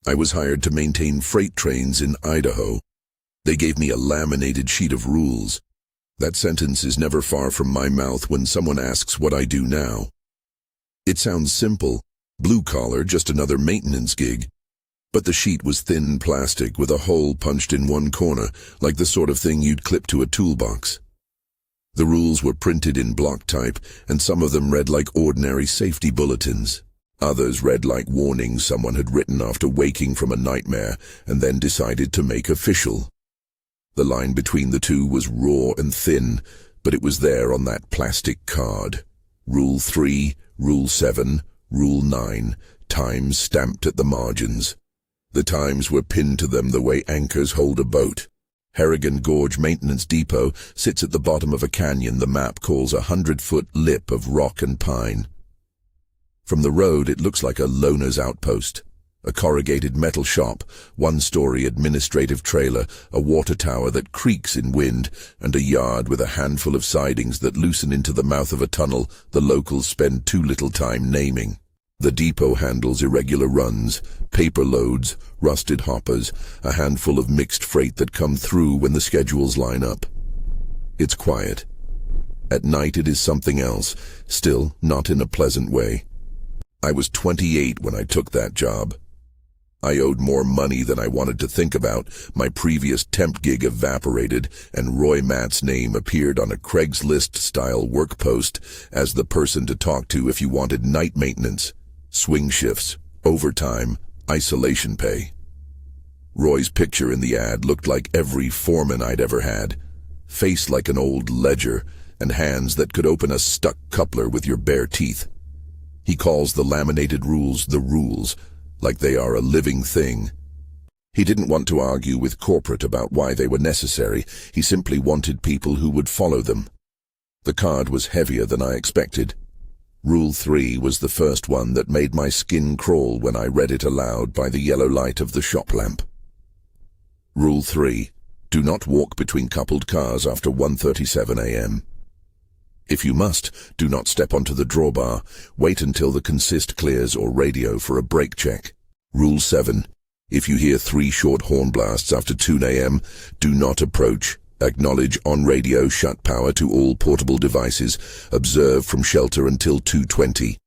I was hired to maintain freight trains in Idaho. They gave me a laminated sheet of rules. That sentence is never far from my mouth when someone asks what I do now. It sounds simple, blue-collar, just another maintenance gig. But the sheet was thin plastic with a hole punched in one corner, like the sort of thing you'd clip to a toolbox. The rules were printed in block type, and some of them read like ordinary safety bulletins. Others read like warnings someone had written after waking from a nightmare and then decided to make official. The line between the two was raw and thin, but it was there on that plastic card. Rule 3, Rule 7, Rule 9, times stamped at the margins. The times were pinned to them the way anchors hold a boat. Heragan Gorge Maintenance Depot sits at the bottom of a canyon the map calls a 100-foot lip of rock and pine. From the road it looks like a loner's outpost. A corrugated metal shop, one-story administrative trailer, a water tower that creaks in wind, and a yard with a handful of sidings that loosen into the mouth of a tunnel the locals spend too little time naming. The depot handles irregular runs, paper loads, rusted hoppers, a handful of mixed freight that come through when the schedules line up. It's quiet. At night it is something else, still not in a pleasant way. I was 28 when I took that job. I owed more money than I wanted to think about. My previous temp gig evaporated, and Roy Matt's name appeared on a Craigslist-style work post as the person to talk to if you wanted night maintenance, swing shifts, overtime, isolation pay. Roy's picture in the ad looked like every foreman I'd ever had, face like an old ledger, and hands that could open a stuck coupler with your bare teeth. He calls the laminated rules the rules, like they are a living thing. He didn't want to argue with corporate about why they were necessary. He simply wanted people who would follow them. The card was heavier than I expected. Rule 3 was the first one that made my skin crawl when I read it aloud by the yellow light of the shop lamp. Rule 3. Do not walk between coupled cars after 1:37 a.m. If you must, do not step onto the drawbar. Wait until the consist clears or radio for a brake check. Rule 7. If you hear 3 short horn blasts after 2 a.m., do not approach. Acknowledge on radio, shut power to all portable devices. Observe from shelter until 2:20.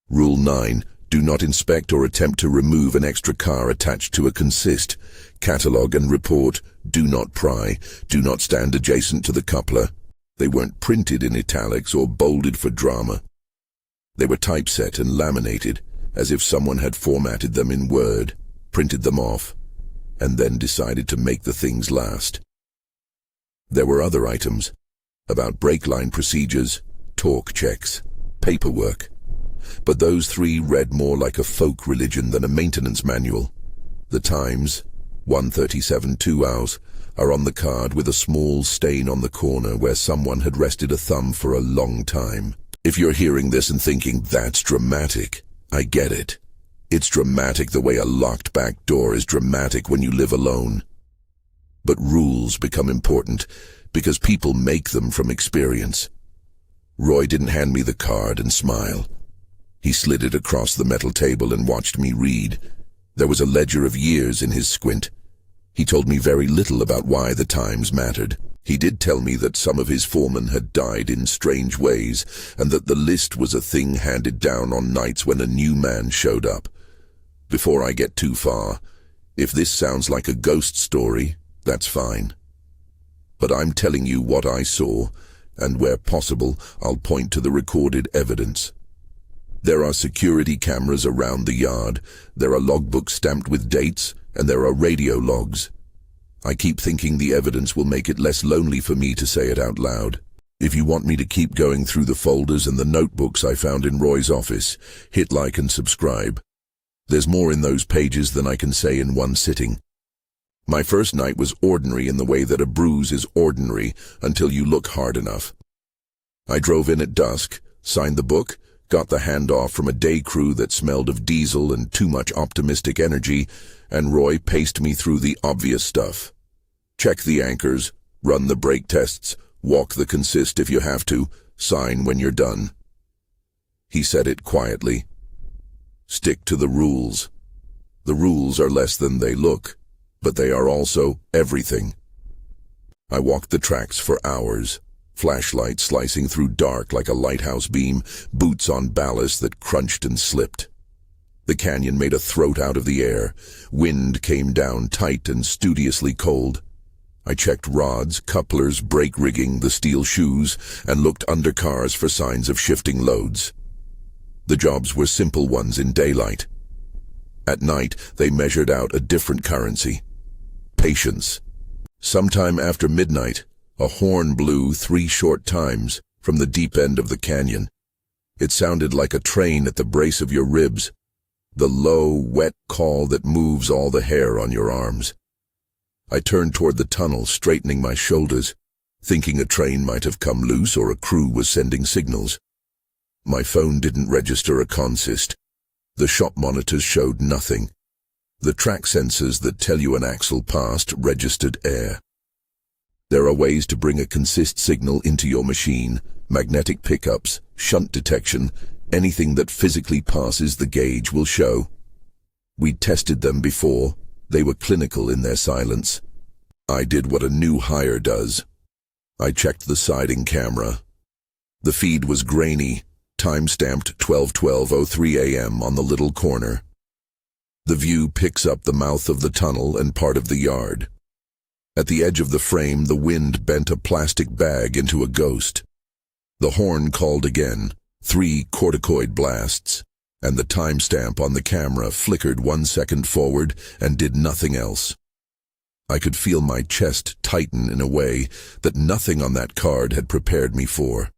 Rule 9. Do not inspect or attempt to remove an extra car attached to a consist. Catalog and report. Do not pry. Do not stand adjacent to the coupler. They weren't printed in italics or bolded for drama. They were typeset and laminated, as if someone had formatted them in Word, printed them off, and then decided to make the things last. There were other items, about brake line procedures, torque checks, paperwork, but those 3 read more like a folk religion than a maintenance manual. The times, 1:37 2 hours, are on the card with a small stain on the corner where someone had rested a thumb for a long time. If you're hearing this and thinking, that's dramatic, I get it. It's dramatic the way a locked back door is dramatic when you live alone. But rules become important because people make them from experience. Roy didn't hand me the card and smile. He slid it across the metal table and watched me read. There was a ledger of years in his squint. He told me very little about why the times mattered. He did tell me that some of his foremen had died in strange ways, and that the list was a thing handed down on nights when a new man showed up. Before I get too far, if this sounds like a ghost story, that's fine. But I'm telling you what I saw, and where possible, I'll point to the recorded evidence. There are security cameras around the yard, there are logbooks stamped with dates, and there are radio logs. I keep thinking the evidence will make it less lonely for me to say it out loud. If you want me to keep going through the folders and the notebooks I found in Roy's office, hit like and subscribe. There's more in those pages than I can say in one sitting. My first night was ordinary in the way that a bruise is ordinary until you look hard enough. I drove in at dusk, signed the book, got the handoff from a day crew that smelled of diesel and too much optimistic energy, and Roy paced me through the obvious stuff. Check the anchors, run the brake tests, walk the consist if you have to, sign when you're done. He said it quietly. Stick to the rules. The rules are less than they look, but they are also everything. I walked the tracks for hours, flashlight slicing through dark like a lighthouse beam, boots on ballast that crunched and slipped. The canyon made a throat out of the air. Wind came down tight and studiously cold. I checked rods, couplers, brake rigging, the steel shoes, and looked under cars for signs of shifting loads. The jobs were simple ones in daylight. At night, they measured out a different currency: patience. Sometime after midnight, a horn blew 3 short times from the deep end of the canyon. It sounded like a train at the brace of your ribs, the low, wet call that moves all the hair on your arms. I turned toward the tunnel, straightening my shoulders, thinking a train might have come loose or a crew was sending signals. My phone didn't register a consist. The shop monitors showed nothing. The track sensors that tell you an axle passed registered air. There are ways to bring a consist signal into your machine: magnetic pickups, shunt detection. Anything that physically passes the gauge will show. We'd tested them before. They were clinical in their silence. I did what a new hire does. I checked the siding camera. The feed was grainy, time-stamped 12:12:03 a.m. on the little corner. The view picks up the mouth of the tunnel and part of the yard. At the edge of the frame, the wind bent a plastic bag into a ghost. The horn called again, 3 corticoid blasts, and the timestamp on the camera flickered 1 second forward and did nothing else. I could feel my chest tighten in a way that nothing on that card had prepared me for.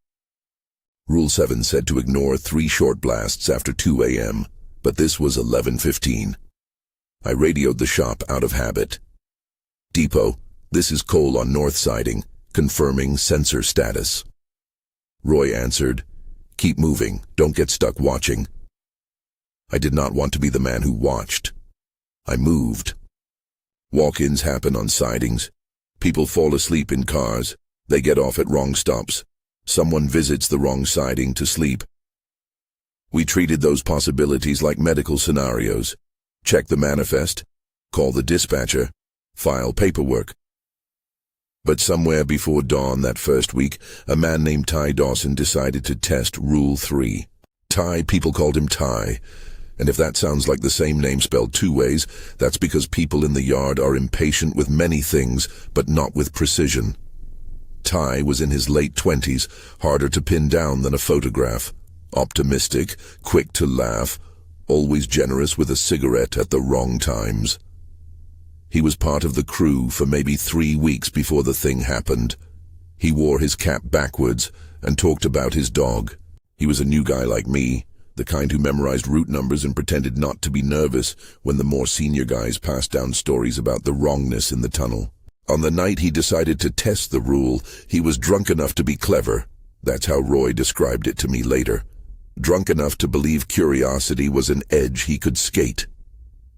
Rule 7 said to ignore 3 short blasts after 2 a.m., but this was 11:15. I radioed the shop out of habit. "Depot, this is Cole on north siding, confirming sensor status." Roy answered, "Keep moving, don't get stuck watching." I did not want to be the man who watched. I moved. Walk-ins happen on sidings. People fall asleep in cars. They get off at wrong stops. Someone visits the wrong siding to sleep. We treated those possibilities like medical scenarios. Check the manifest, call the dispatcher, file paperwork. But somewhere before dawn that first week, a man named Ty Dawson decided to test Rule 3. Ty, people called him Ty. And if that sounds like the same name spelled 2 ways, that's because people in the yard are impatient with many things, but not with precision. Ty was in his late 20s, harder to pin down than a photograph. Optimistic, quick to laugh, always generous with a cigarette at the wrong times. He was part of the crew for maybe 3 weeks before the thing happened. He wore his cap backwards and talked about his dog. He was a new guy like me, the kind who memorized route numbers and pretended not to be nervous when the more senior guys passed down stories about the wrongness in the tunnel. On the night he decided to test the rule, he was drunk enough to be clever. That's how Roy described it to me later. Drunk enough to believe curiosity was an edge he could skate.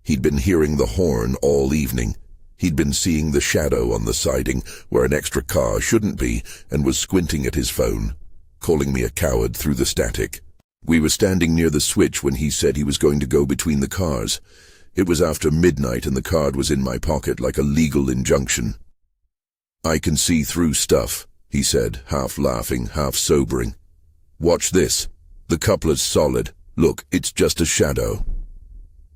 He'd been hearing the horn all evening. He'd been seeing the shadow on the siding where an extra car shouldn't be and was squinting at his phone, calling me a coward through the static. We were standing near the switch when he said he was going to go between the cars. It was after midnight and the card was in my pocket like a legal injunction. "I can see through stuff," he said, half laughing, half sobering. "Watch this. The coupler's solid. Look, it's just a shadow."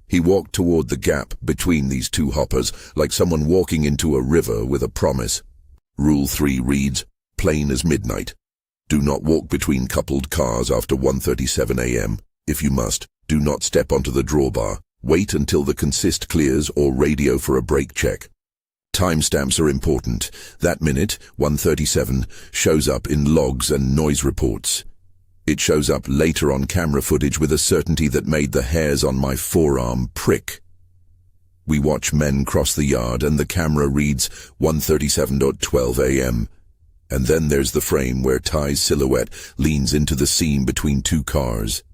He walked toward the gap between these 2 hoppers, like someone walking into a river with a promise. Rule 3 reads, plain as midnight. Do not walk between coupled cars after 1:37 a.m. If you must, do not step onto the drawbar. Wait until the consist clears or radio for a brake check. Timestamps are important. That minute, 1:37, shows up in logs and noise reports. It shows up later on camera footage with a certainty that made the hairs on my forearm prick. We watch men cross the yard and the camera reads 1:37:12 a.m. And then there's the frame where Ty's silhouette leans into the seam between 2 cars.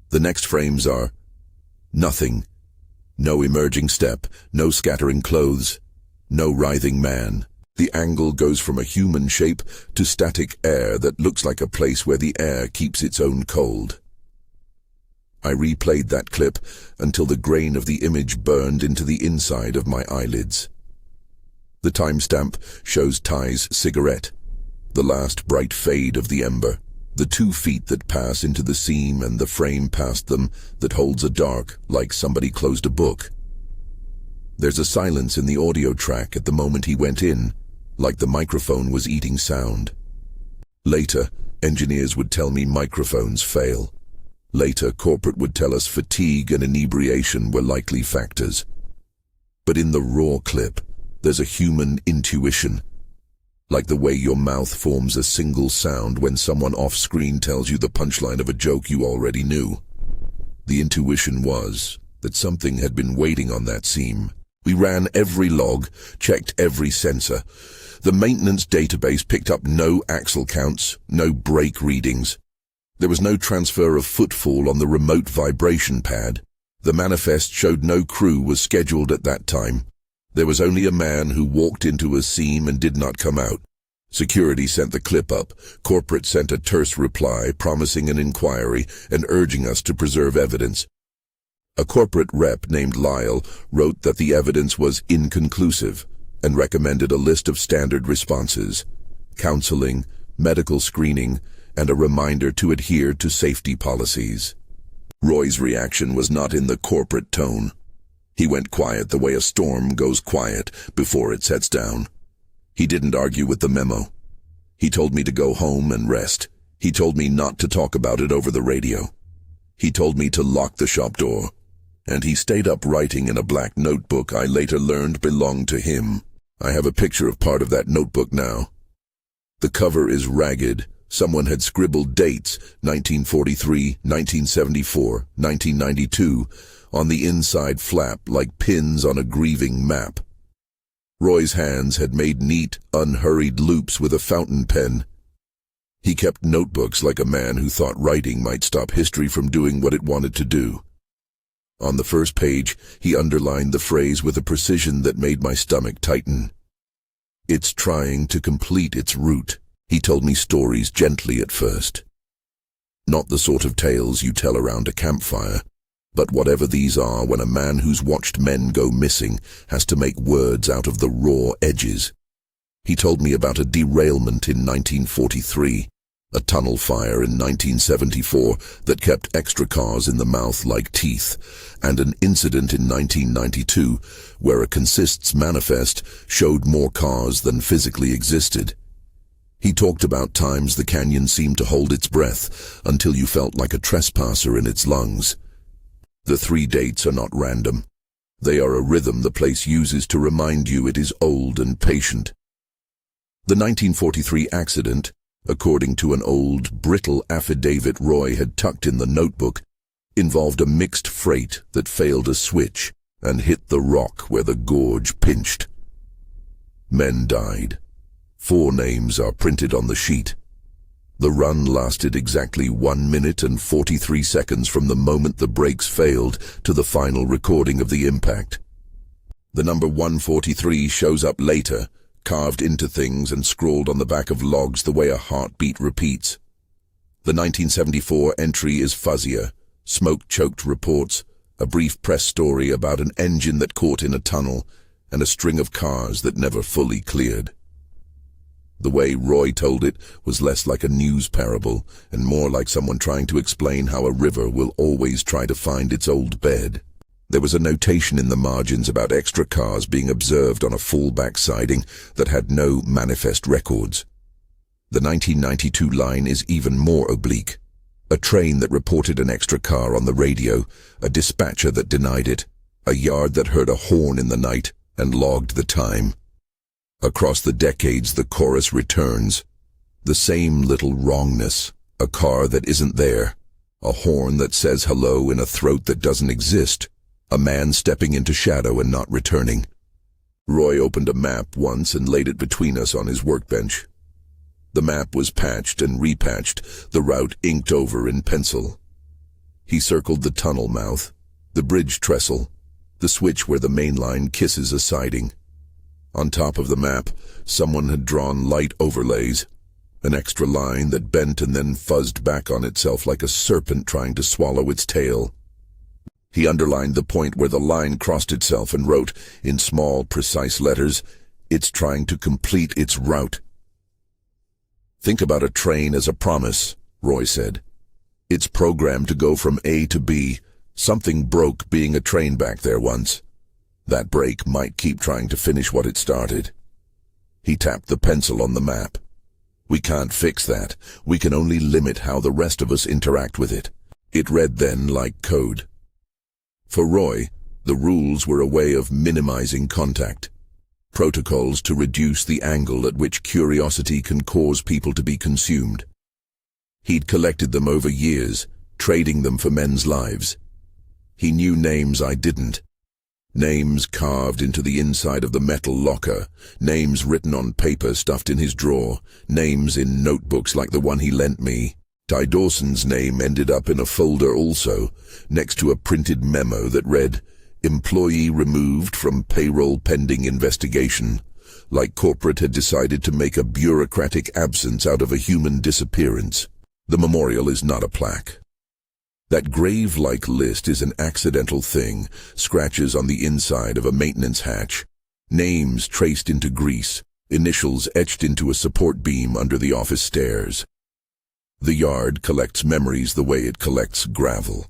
The next frames are nothing. No emerging step, no scattering clothes, no writhing man. The angle goes from a human shape to static air that looks like a place where the air keeps its own cold. I replayed that clip until the grain of the image burned into the inside of my eyelids. The timestamp shows Ty's cigarette, the last bright fade of the ember, the 2 feet that pass into the seam and the frame past them that holds a dark, like somebody closed a book. There's a silence in the audio track at the moment he went in, like the microphone was eating sound. Later, engineers would tell me microphones fail. Later, corporate would tell us fatigue and inebriation were likely factors. But in the raw clip, there's a human intuition, like the way your mouth forms a single sound when someone off-screen tells you the punchline of a joke you already knew. The intuition was that something had been waiting on that seam. We ran every log, checked every sensor. The maintenance database picked up no axle counts, no brake readings. There was no transfer of footfall on the remote vibration pad. The manifest showed no crew was scheduled at that time. There was only a man who walked into a seam and did not come out. Security sent the clip up. Corporate sent a terse reply promising an inquiry and urging us to preserve evidence. A corporate rep named Lyle wrote that the evidence was inconclusive and recommended a list of standard responses: counseling, medical screening, and a reminder to adhere to safety policies. Roy's reaction was not in the corporate tone. He went quiet the way a storm goes quiet before it sets down. He didn't argue with the memo. He told me to go home and rest. He told me not to talk about it over the radio. He told me to lock the shop door. And he stayed up writing in a black notebook I later learned belonged to him. I have a picture of part of that notebook now. The cover is ragged. Someone had scribbled dates, 1943, 1974, 1992, on the inside flap like pins on a grieving map. Roy's hands had made neat, unhurried loops with a fountain pen. He kept notebooks like a man who thought writing might stop history from doing what it wanted to do. On the first page, he underlined the phrase with a precision that made my stomach tighten. "It's trying to complete its route." He told me stories gently at first. Not the sort of tales you tell around a campfire, but whatever these are when a man who's watched men go missing has to make words out of the raw edges. He told me about a derailment in 1943, a tunnel fire in 1974 that kept extra cars in the mouth like teeth, and an incident in 1992 where a consists manifest showed more cars than physically existed. He talked about times the canyon seemed to hold its breath until you felt like a trespasser in its lungs. The 3 dates are not random. They are a rhythm the place uses to remind you it is old and patient. The 1943 accident, according to an old, brittle affidavit Roy had tucked in the notebook, involved a mixed freight that failed a switch and hit the rock where the gorge pinched. Men died. 4 names are printed on the sheet. The run lasted exactly 1 minute and 43 seconds from the moment the brakes failed to the final recording of the impact. The number 143 shows up later, carved into things and scrawled on the back of logs the way a heartbeat repeats. The 1974 entry is fuzzier, smoke-choked reports, a brief press story about an engine that caught in a tunnel, and a string of cars that never fully cleared. The way Roy told it was less like a news parable and more like someone trying to explain how a river will always try to find its old bed. There was a notation in the margins about extra cars being observed on a fallback siding that had no manifest records. The 1992 line is even more oblique. A train that reported an extra car on the radio, a dispatcher that denied it, a yard that heard a horn in the night and logged the time. Across the decades, the chorus returns. The same little wrongness, a car that isn't there, a horn that says hello in a throat that doesn't exist, a man stepping into shadow and not returning. Roy opened a map once and laid it between us on his workbench. The map was patched and repatched, the route inked over in pencil. He circled the tunnel mouth, the bridge trestle, the switch where the main line kisses a siding. On top of the map, someone had drawn light overlays. An extra line that bent and then fuzzed back on itself like a serpent trying to swallow its tail. He underlined the point where the line crossed itself and wrote, in small, precise letters, "It's trying to complete its route." "Think about a train as a promise," Roy said. "It's programmed to go from A to B. Something broke being a train back there once. That break might keep trying to finish what it started." He tapped the pencil on the map. "We can't fix that. We can only limit how the rest of us interact with it." It read then like code. For Roy, the rules were a way of minimizing contact. Protocols to reduce the angle at which curiosity can cause people to be consumed. He'd collected them over years, trading them for men's lives. He knew names I didn't. Names carved into the inside of the metal locker, names written on paper stuffed in his drawer, names in notebooks like the one he lent me. Ty Dawson's name ended up in a folder also, next to a printed memo that read, "Employee removed from payroll pending investigation," like corporate had decided to make a bureaucratic absence out of a human disappearance. The memorial is not a plaque. That grave-like list is an accidental thing, scratches on the inside of a maintenance hatch, names traced into grease, initials etched into a support beam under the office stairs. The yard collects memories the way it collects gravel.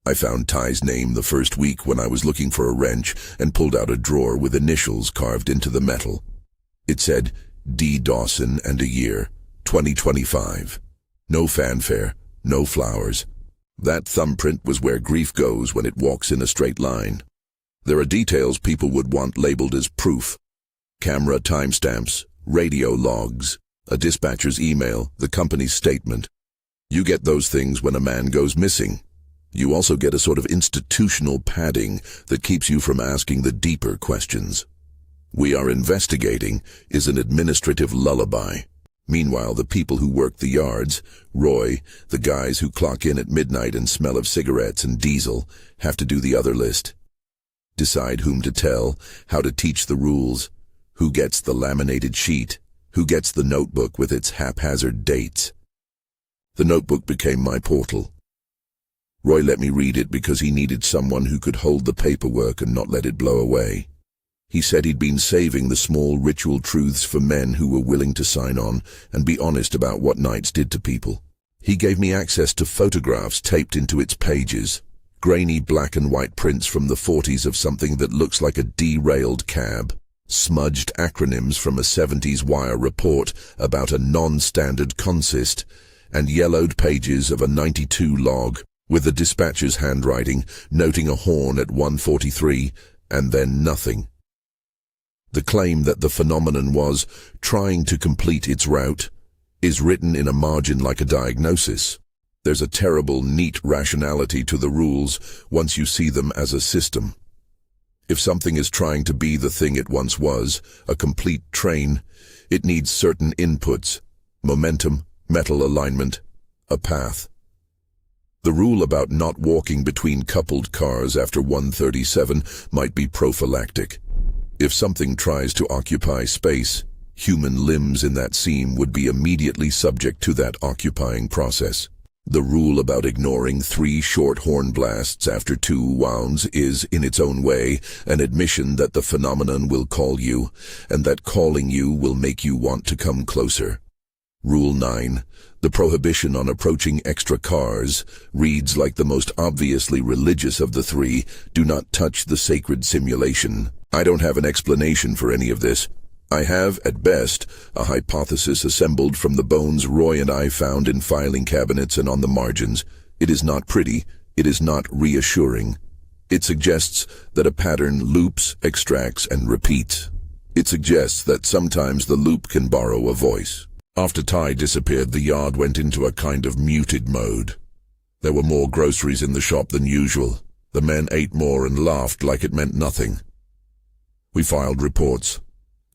I found Ty's name the first week when I was looking for a wrench and pulled out a drawer with initials carved into the metal. It said, D. Dawson and a year, 2025. No fanfare, no flowers. That thumbprint was where grief goes when it walks in a straight line. There are details people would want labeled as proof. Camera timestamps, radio logs, a dispatcher's email, the company's statement. You get those things when a man goes missing. You also get a sort of institutional padding that keeps you from asking the deeper questions. "We are investigating" is an administrative lullaby. Meanwhile, the people who work the yards, Roy, the guys who clock in at midnight and smell of cigarettes and diesel, have to do the other list. Decide whom to tell, how to teach the rules, who gets the laminated sheet, who gets the notebook with its haphazard dates. The notebook became my portal. Roy let me read it because he needed someone who could hold the paperwork and not let it blow away. He said he'd been saving the small ritual truths for men who were willing to sign on and be honest about what nights did to people. He gave me access to photographs taped into its pages, grainy black and white prints from the 40s of something that looks like a derailed cab, smudged acronyms from a 70s wire report about a non-standard consist, and yellowed pages of a 92 log with the dispatcher's handwriting noting a horn at 1:43 and then nothing. The claim that the phenomenon was trying to complete its route is written in a margin like a diagnosis. There's a terrible, neat rationality to the rules once you see them as a system. If something is trying to be the thing it once was, a complete train, it needs certain inputs, momentum, metal alignment, a path. The rule about not walking between coupled cars after 1:37 might be prophylactic. If something tries to occupy space, human limbs in that seam would be immediately subject to that occupying process. The rule about ignoring 3 short horn blasts after 2 wounds is, in its own way, an admission that the phenomenon will call you, and that calling you will make you want to come closer. Rule 9, the prohibition on approaching extra cars, reads like the most obviously religious of the 3, do not touch the sacred simulation. I don't have an explanation for any of this. I have, at best, a hypothesis assembled from the bones Roy and I found in filing cabinets and on the margins. It is not pretty. It is not reassuring. It suggests that a pattern loops, extracts, and repeats. It suggests that sometimes the loop can borrow a voice. After Ty disappeared, the yard went into a kind of muted mode. There were more groceries in the shop than usual. The men ate more and laughed like it meant nothing. We filed reports.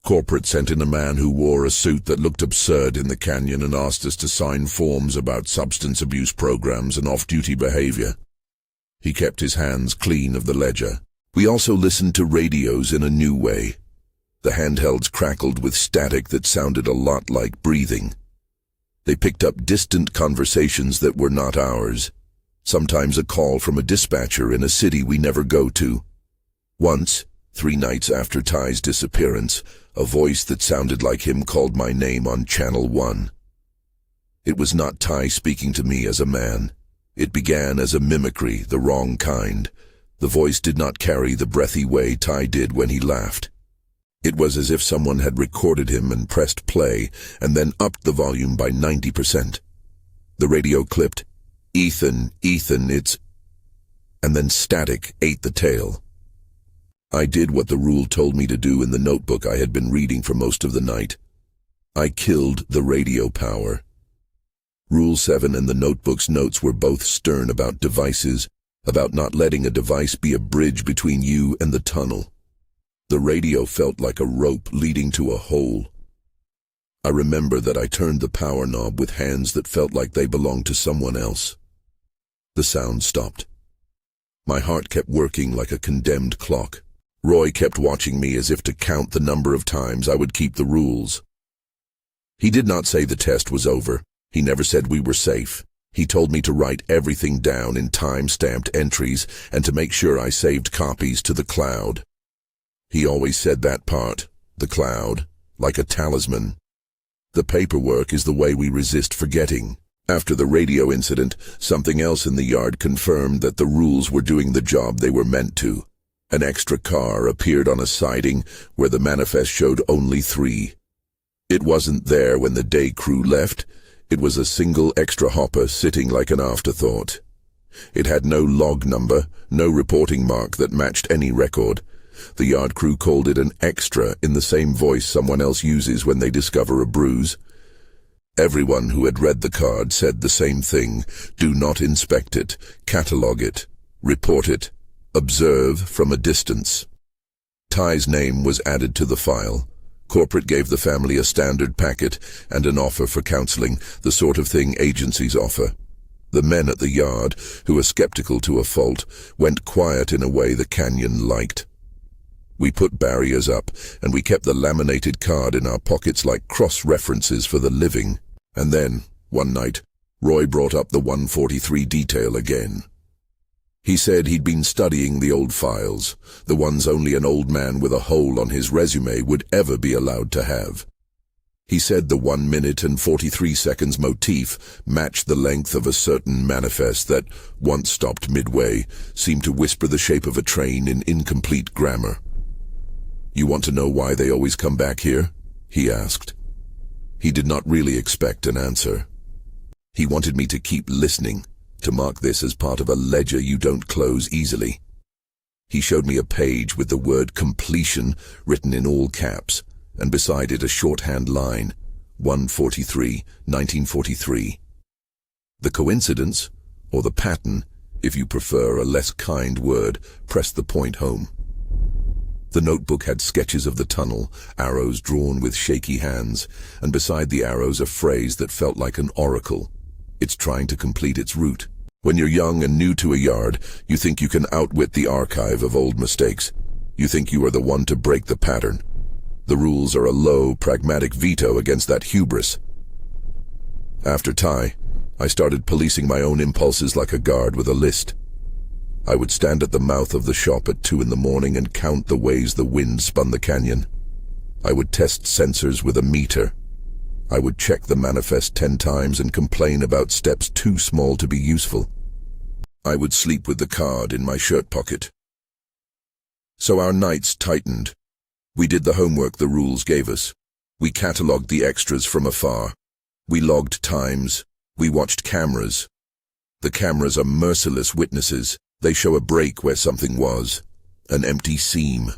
Corporate sent in a man who wore a suit that looked absurd in the canyon and asked us to sign forms about substance abuse programs and off-duty behavior. He kept his hands clean of the ledger. We also listened to radios in a new way. The handhelds crackled with static that sounded a lot like breathing. They picked up distant conversations that were not ours. Sometimes a call from a dispatcher in a city we never go to. Once, 3 nights after Ty's disappearance, a voice that sounded like him called my name on Channel 1. It was not Ty speaking to me as a man. It began as a mimicry, the wrong kind. The voice did not carry the breathy way Ty did when he laughed. It was as if someone had recorded him and pressed play, and then upped the volume by 90%. The radio clipped, "Ethan, Ethan, it's..." and then static ate the tail. I did what the rule told me to do in the notebook I had been reading for most of the night. I killed the radio power. Rule 7 and the notebook's notes were both stern about devices, about not letting a device be a bridge between you and the tunnel. The radio felt like a rope leading to a hole. I remember that I turned the power knob with hands that felt like they belonged to someone else. The sound stopped. My heart kept working like a condemned clock. Roy kept watching me as if to count the number of times I would keep the rules. He did not say the test was over. He never said we were safe. He told me to write everything down in time-stamped entries and to make sure I saved copies to the cloud. He always said that part, the cloud, like a talisman. The paperwork is the way we resist forgetting. After the radio incident, something else in the yard confirmed that the rules were doing the job they were meant to. An extra car appeared on a siding where the manifest showed only 3. It wasn't there when the day crew left. It was a single extra hopper sitting like an afterthought. It had no log number, no reporting mark that matched any record. The yard crew called it an extra in the same voice someone else uses when they discover a bruise. Everyone who had read the card said the same thing. Do not inspect it, catalog it, report it, observe from a distance. Ty's name was added to the file. Corporate gave the family a standard packet and an offer for counseling, the sort of thing agencies offer. The men at the yard, who were skeptical to a fault, went quiet in a way the canyon liked. We put barriers up, and we kept the laminated card in our pockets like cross-references for the living. And then, one night, Roy brought up the 143 detail again. He said he'd been studying the old files, the ones only an old man with a hole on his resume would ever be allowed to have. He said the 1 minute and 43 seconds motif matched the length of a certain manifest that, once stopped midway, seemed to whisper the shape of a train in incomplete grammar. "You want to know why they always come back here?" he asked. He did not really expect an answer. He wanted me to keep listening, to mark this as part of a ledger you don't close easily. He showed me a page with the word completion written in all caps, and beside it a shorthand line, 143, 1943. The coincidence, or the pattern, if you prefer a less kind word, pressed the point home. The notebook had sketches of the tunnel, arrows drawn with shaky hands, and beside the arrows a phrase that felt like an oracle. It's trying to complete its route. When you're young and new to a yard, you think you can outwit the archive of old mistakes. You think you are the one to break the pattern. The rules are a low, pragmatic veto against that hubris. After Ty, I started policing my own impulses like a guard with a list. I would stand at the mouth of the shop at 2 in the morning and count the ways the wind spun the canyon. I would test sensors with a meter. I would check the manifest 10 times and complain about steps too small to be useful. I would sleep with the card in my shirt pocket. So our nights tightened. We did the homework the rules gave us. We catalogued the extras from afar. We logged times. We watched cameras. The cameras are merciless witnesses. They show a break where something was, an empty seam.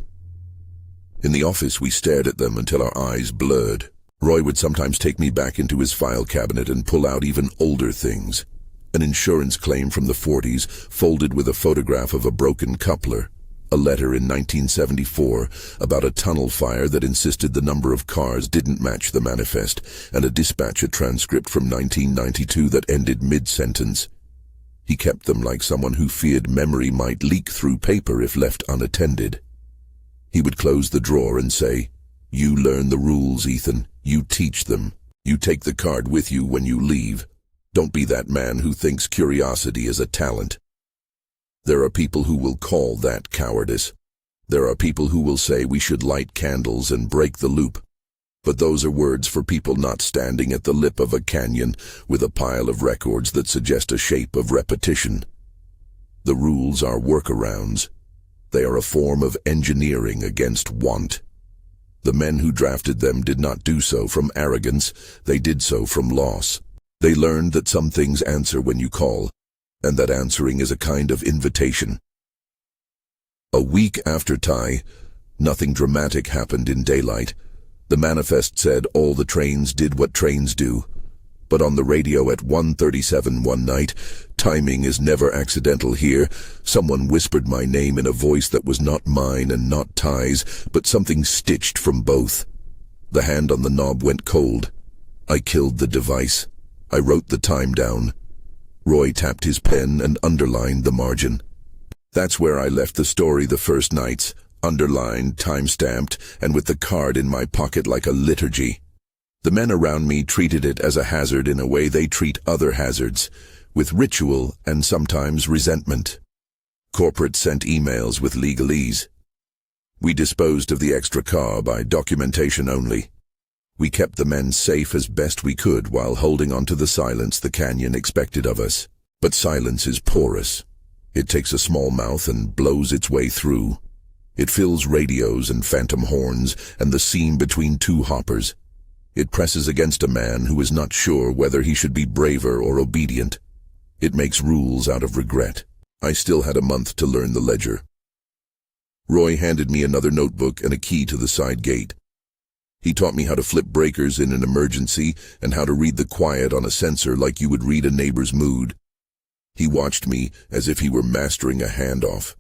In the office, we stared at them until our eyes blurred. Roy would sometimes take me back into his file cabinet and pull out even older things. An insurance claim from the 40s folded with a photograph of a broken coupler. A letter in 1974 about a tunnel fire that insisted the number of cars didn't match the manifest, and a dispatcher transcript from 1992 that ended mid-sentence. He kept them like someone who feared memory might leak through paper if left unattended. He would close the drawer and say, "You learn the rules, Ethan. You teach them. You take the card with you when you leave. Don't be that man who thinks curiosity is a talent. There are people who will call that cowardice. There are people who will say we should light candles and break the loop. But those are words for people not standing at the lip of a canyon with a pile of records that suggest a shape of repetition. The rules are workarounds. They are a form of engineering against want. The men who drafted them did not do so from arrogance, they did so from loss. They learned that some things answer when you call, and that answering is a kind of invitation. A week after Thai, nothing dramatic happened in daylight. The manifest said all the trains did what trains do. But on the radio at 1:37 one night, timing is never accidental here, someone whispered my name in a voice that was not mine and not Thai's, but something stitched from both. The hand on the knob went cold. I killed the device. I wrote the time down. Roy tapped his pen and underlined the margin. That's where I left the story the first nights, underlined, time-stamped, and with the card in my pocket like a liturgy. The men around me treated it as a hazard in a way they treat other hazards, with ritual and sometimes resentment. Corporate sent emails with legalese. We disposed of the extra car by documentation only. We kept the men safe as best we could while holding on to the silence the canyon expected of us. But silence is porous. It takes a small mouth and blows its way through. It fills radios and phantom horns and the seam between two hoppers. It presses against a man who is not sure whether he should be braver or obedient. It makes rules out of regret. I still had a month to learn the ledger. Roy handed me another notebook and a key to the side gate. He taught me how to flip breakers in an emergency and how to read the quiet on a sensor like you would read a neighbor's mood. He watched me as if he were mastering a handoff.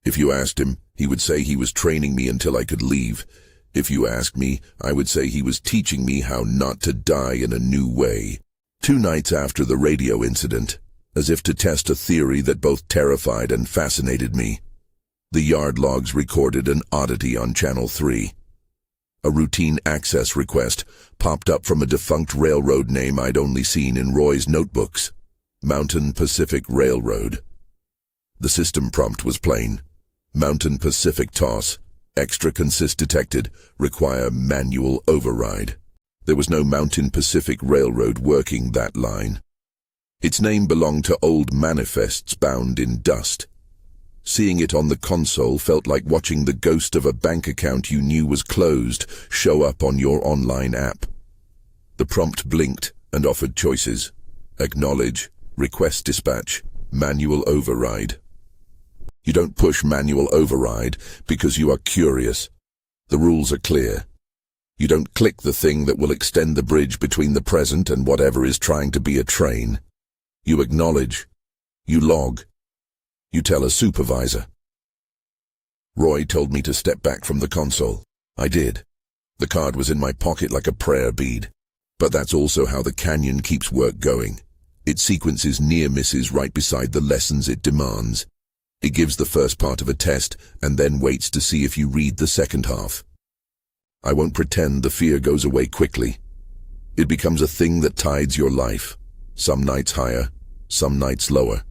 If you asked him, he would say he was training me until I could leave. If you asked me, I would say he was teaching me how not to die in a new way. 2 nights after the radio incident, as if to test a theory that both terrified and fascinated me, the yard logs recorded an oddity on Channel 3. A routine access request popped up from a defunct railroad name I'd only seen in Roy's notebooks, Mountain Pacific Railroad. The system prompt was plain. Mountain Pacific toss. Extra consist detected. Require manual override. There was no Mountain Pacific Railroad working that line. Its name belonged to old manifests bound in dust. Seeing it on the console felt like watching the ghost of a bank account you knew was closed show up on your online app. The prompt blinked and offered choices. Acknowledge, request dispatch, manual override. You don't push manual override because you are curious. The rules are clear. You don't click the thing that will extend the bridge between the present and whatever is trying to be a train. You acknowledge. You log. You tell a supervisor. Roy told me to step back from the console. I did. The card was in my pocket like a prayer bead. But that's also how the canyon keeps work going. It sequences near misses right beside the lessons it demands. It gives the first part of a test and then waits to see if you read the second half. I won't pretend the fear goes away quickly. It becomes a thing that tides your life, some nights higher, some nights lower.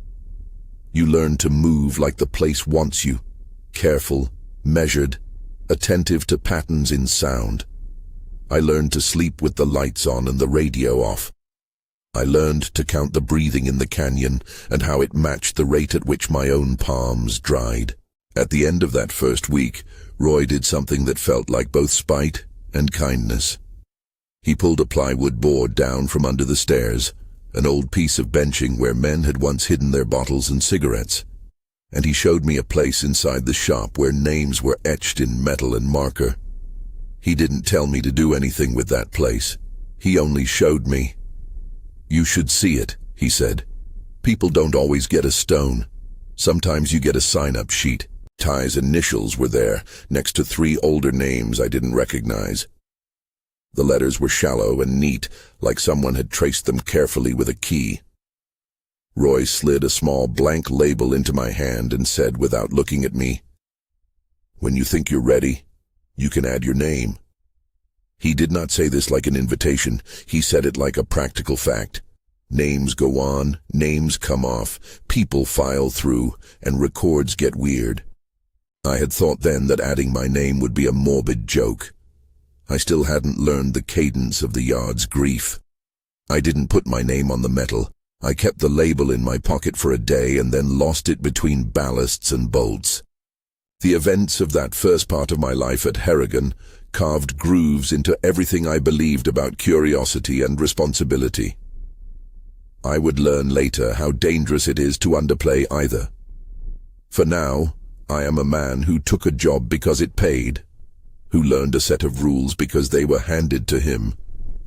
You learn to move like the place wants you, careful, measured, attentive to patterns in sound. I learned to sleep with the lights on and the radio off. I learned to count the breathing in the canyon and how it matched the rate at which my own palms dried. At the end of that first week, Roy did something that felt like both spite and kindness. He pulled a plywood board down from under the stairs, an old piece of benching where men had once hidden their bottles and cigarettes, and he showed me a place inside the shop where names were etched in metal and marker. He didn't tell me to do anything with that place. He only showed me. You should see it, he said. People don't always get a stone. Sometimes you get a sign-up sheet. Ty's initials were there, next to 3 older names I didn't recognize. The letters were shallow and neat, like someone had traced them carefully with a key. Roy slid a small blank label into my hand and said without looking at me, "When you think you're ready, you can add your name." He did not say this like an invitation. He said it like a practical fact. Names go on, names come off, people file through, and records get weird. I had thought then that adding my name would be a morbid joke. I still hadn't learned the cadence of the yard's grief. I didn't put my name on the metal. I kept the label in my pocket for a day and then lost it between ballasts and bolts. The events of that first part of my life at Heragan carved grooves into everything I believed about curiosity and responsibility. I would learn later how dangerous it is to underplay either. For now, I am a man who took a job because it paid, who learned a set of rules because they were handed to him,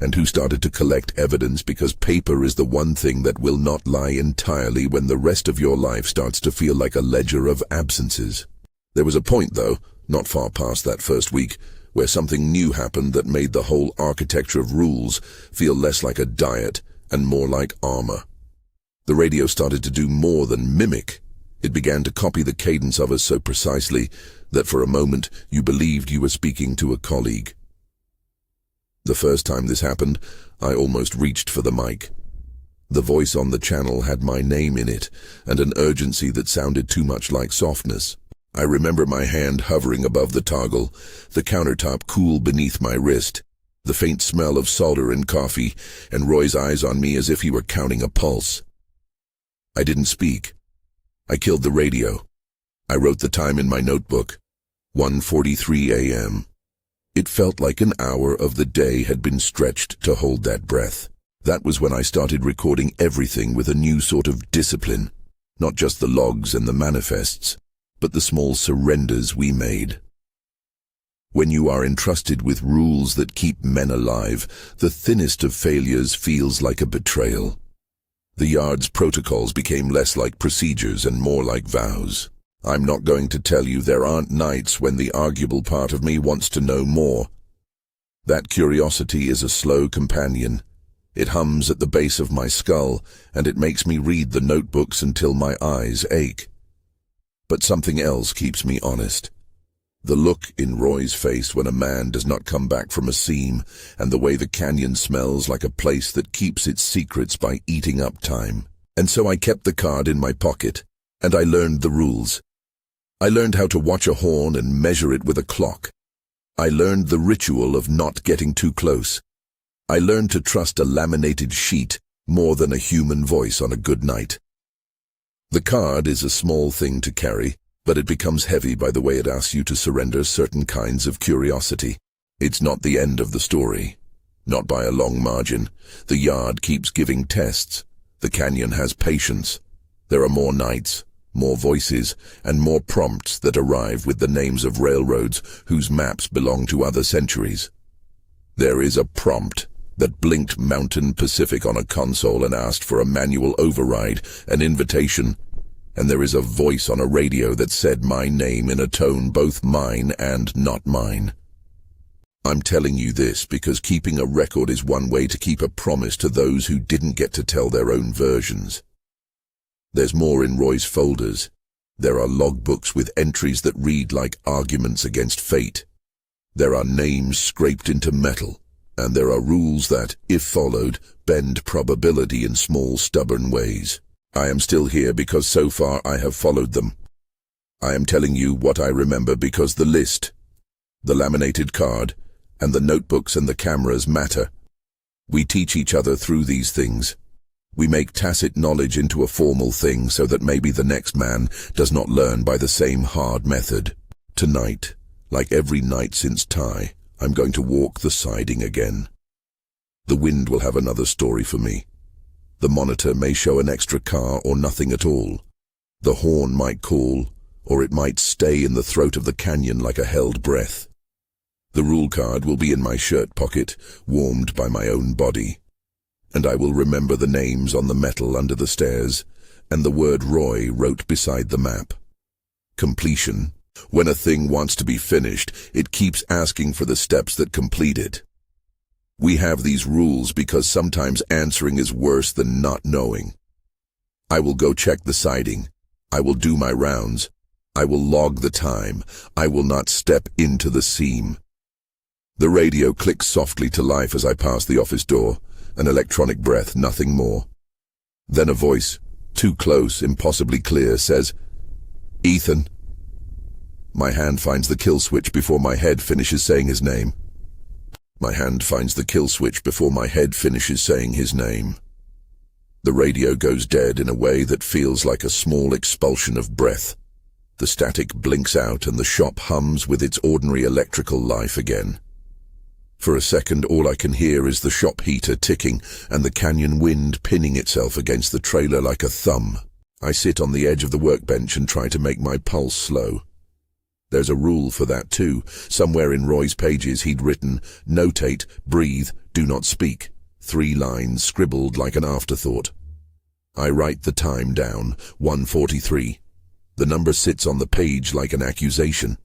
and who started to collect evidence because paper is the one thing that will not lie entirely when the rest of your life starts to feel like a ledger of absences. There was a point, though, not far past that first week, where something new happened that made the whole architecture of rules feel less like a diet and more like armor. The radio started to do more than mimic. It began to copy the cadence of us so precisely that for a moment you believed you were speaking to a colleague. The first time this happened, I almost reached for the mic. The voice on the channel had my name in it, and an urgency that sounded too much like softness. I remember my hand hovering above the toggle, the countertop cool beneath my wrist, the faint smell of solder and coffee, and Roy's eyes on me as if he were counting a pulse. I didn't speak. I killed the radio. I wrote the time in my notebook, 1:43 a.m. It felt like an hour of the day had been stretched to hold that breath. That was when I started recording everything with a new sort of discipline, not just the logs and the manifests, but the small surrenders we made. When you are entrusted with rules that keep men alive, the thinnest of failures feels like a betrayal. The yard's protocols became less like procedures and more like vows. I'm not going to tell you there aren't nights when the arguable part of me wants to know more. That curiosity is a slow companion. It hums at the base of my skull, and it makes me read the notebooks until my eyes ache. But something else keeps me honest. The look in Roy's face when a man does not come back from a seam, and the way the canyon smells like a place that keeps its secrets by eating up time. And so I kept the card in my pocket, and I learned the rules. I learned how to watch a horn and measure it with a clock. I learned the ritual of not getting too close. I learned to trust a laminated sheet more than a human voice on a good night. The card is a small thing to carry, but it becomes heavy by the way it asks you to surrender certain kinds of curiosity. It's not the end of the story. Not by a long margin. The yard keeps giving tests. The canyon has patience. There are more nights, more voices, and more prompts that arrive with the names of railroads whose maps belong to other centuries. There is a prompt that blinked Mountain Pacific on a console and asked for a manual override, an invitation, and there is a voice on a radio that said my name in a tone both mine and not mine. I'm telling you this because keeping a record is one way to keep a promise to those who didn't get to tell their own versions. There's more in Roy's folders. There are logbooks with entries that read like arguments against fate. There are names scraped into metal, and there are rules that, if followed, bend probability in small, stubborn ways. I am still here because so far I have followed them. I am telling you what I remember because the list, the laminated card, and the notebooks and the cameras matter. We teach each other through these things. We make tacit knowledge into a formal thing so that maybe the next man does not learn by the same hard method. Tonight, like every night since Thai, I'm going to walk the siding again. The wind will have another story for me. The monitor may show an extra car or nothing at all. The horn might call, or it might stay in the throat of the canyon like a held breath. The rule card will be in my shirt pocket, warmed by my own body. And I will remember the names on the metal under the stairs, and the word Roy wrote beside the map. Completion. When a thing wants to be finished, it keeps asking for the steps that complete it. We have these rules because sometimes answering is worse than not knowing. I will go check the siding. I will do my rounds. I will log the time. I will not step into the seam. The radio clicks softly to life as I pass the office door, an electronic breath, nothing more. Then a voice, too close, impossibly clear, says, "Ethan." My hand finds the kill switch before my head finishes saying his name. My hand finds the kill switch before my head finishes saying his name. The radio goes dead in a way that feels like a small expulsion of breath. The static blinks out and the shop hums with its ordinary electrical life again. For a second, all I can hear is the shop heater ticking and the canyon wind pinning itself against the trailer like a thumb. I sit on the edge of the workbench and try to make my pulse slow. There's a rule for that too. Somewhere in Roy's pages he'd written, "Notate, breathe, do not speak." 3 lines scribbled like an afterthought. I write the time down, 1:43. The number sits on the page like an accusation.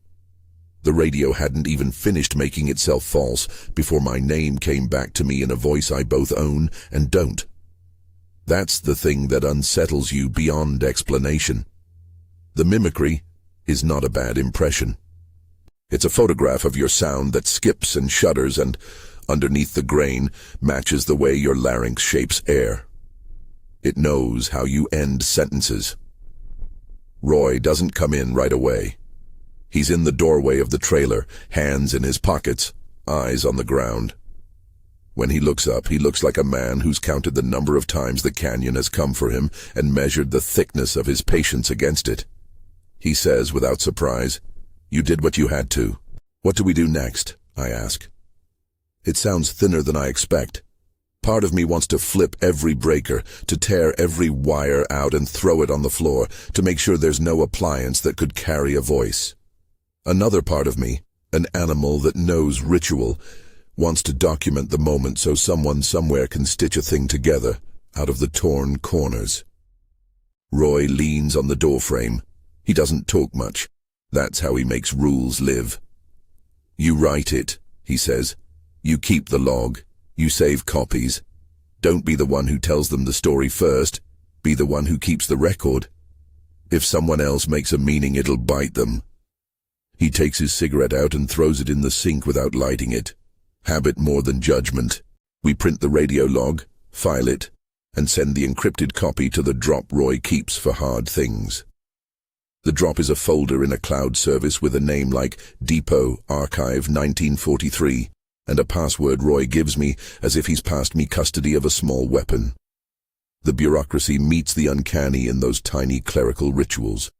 The radio hadn't even finished making itself false before my name came back to me in a voice I both own and don't. That's the thing that unsettles you beyond explanation. The mimicry is not a bad impression. It's a photograph of your sound that skips and shudders and, underneath the grain, matches the way your larynx shapes air. It knows how you end sentences. Roy doesn't come in right away. He's in the doorway of the trailer, hands in his pockets, eyes on the ground. When he looks up, he looks like a man who's counted the number of times the canyon has come for him and measured the thickness of his patience against it. He says without surprise, "You did what you had to. What do we do next?" I ask. It sounds thinner than I expect. Part of me wants to flip every breaker, to tear every wire out and throw it on the floor, to make sure there's no appliance that could carry a voice. Another part of me, an animal that knows ritual, wants to document the moment so someone somewhere can stitch a thing together out of the torn corners. Roy leans on the doorframe. He doesn't talk much. That's how he makes rules live. "You write it," he says. "You keep the log. You save copies. Don't be the one who tells them the story first. Be the one who keeps the record. If someone else makes a meaning, it'll bite them." He takes his cigarette out and throws it in the sink without lighting it. Habit more than judgment. We print the radio log, file it, and send the encrypted copy to the drop Roy keeps for hard things. The drop is a folder in a cloud service with a name like Depot Archive 1943 and a password Roy gives me as if he's passed me custody of a small weapon. The bureaucracy meets the uncanny in those tiny clerical rituals.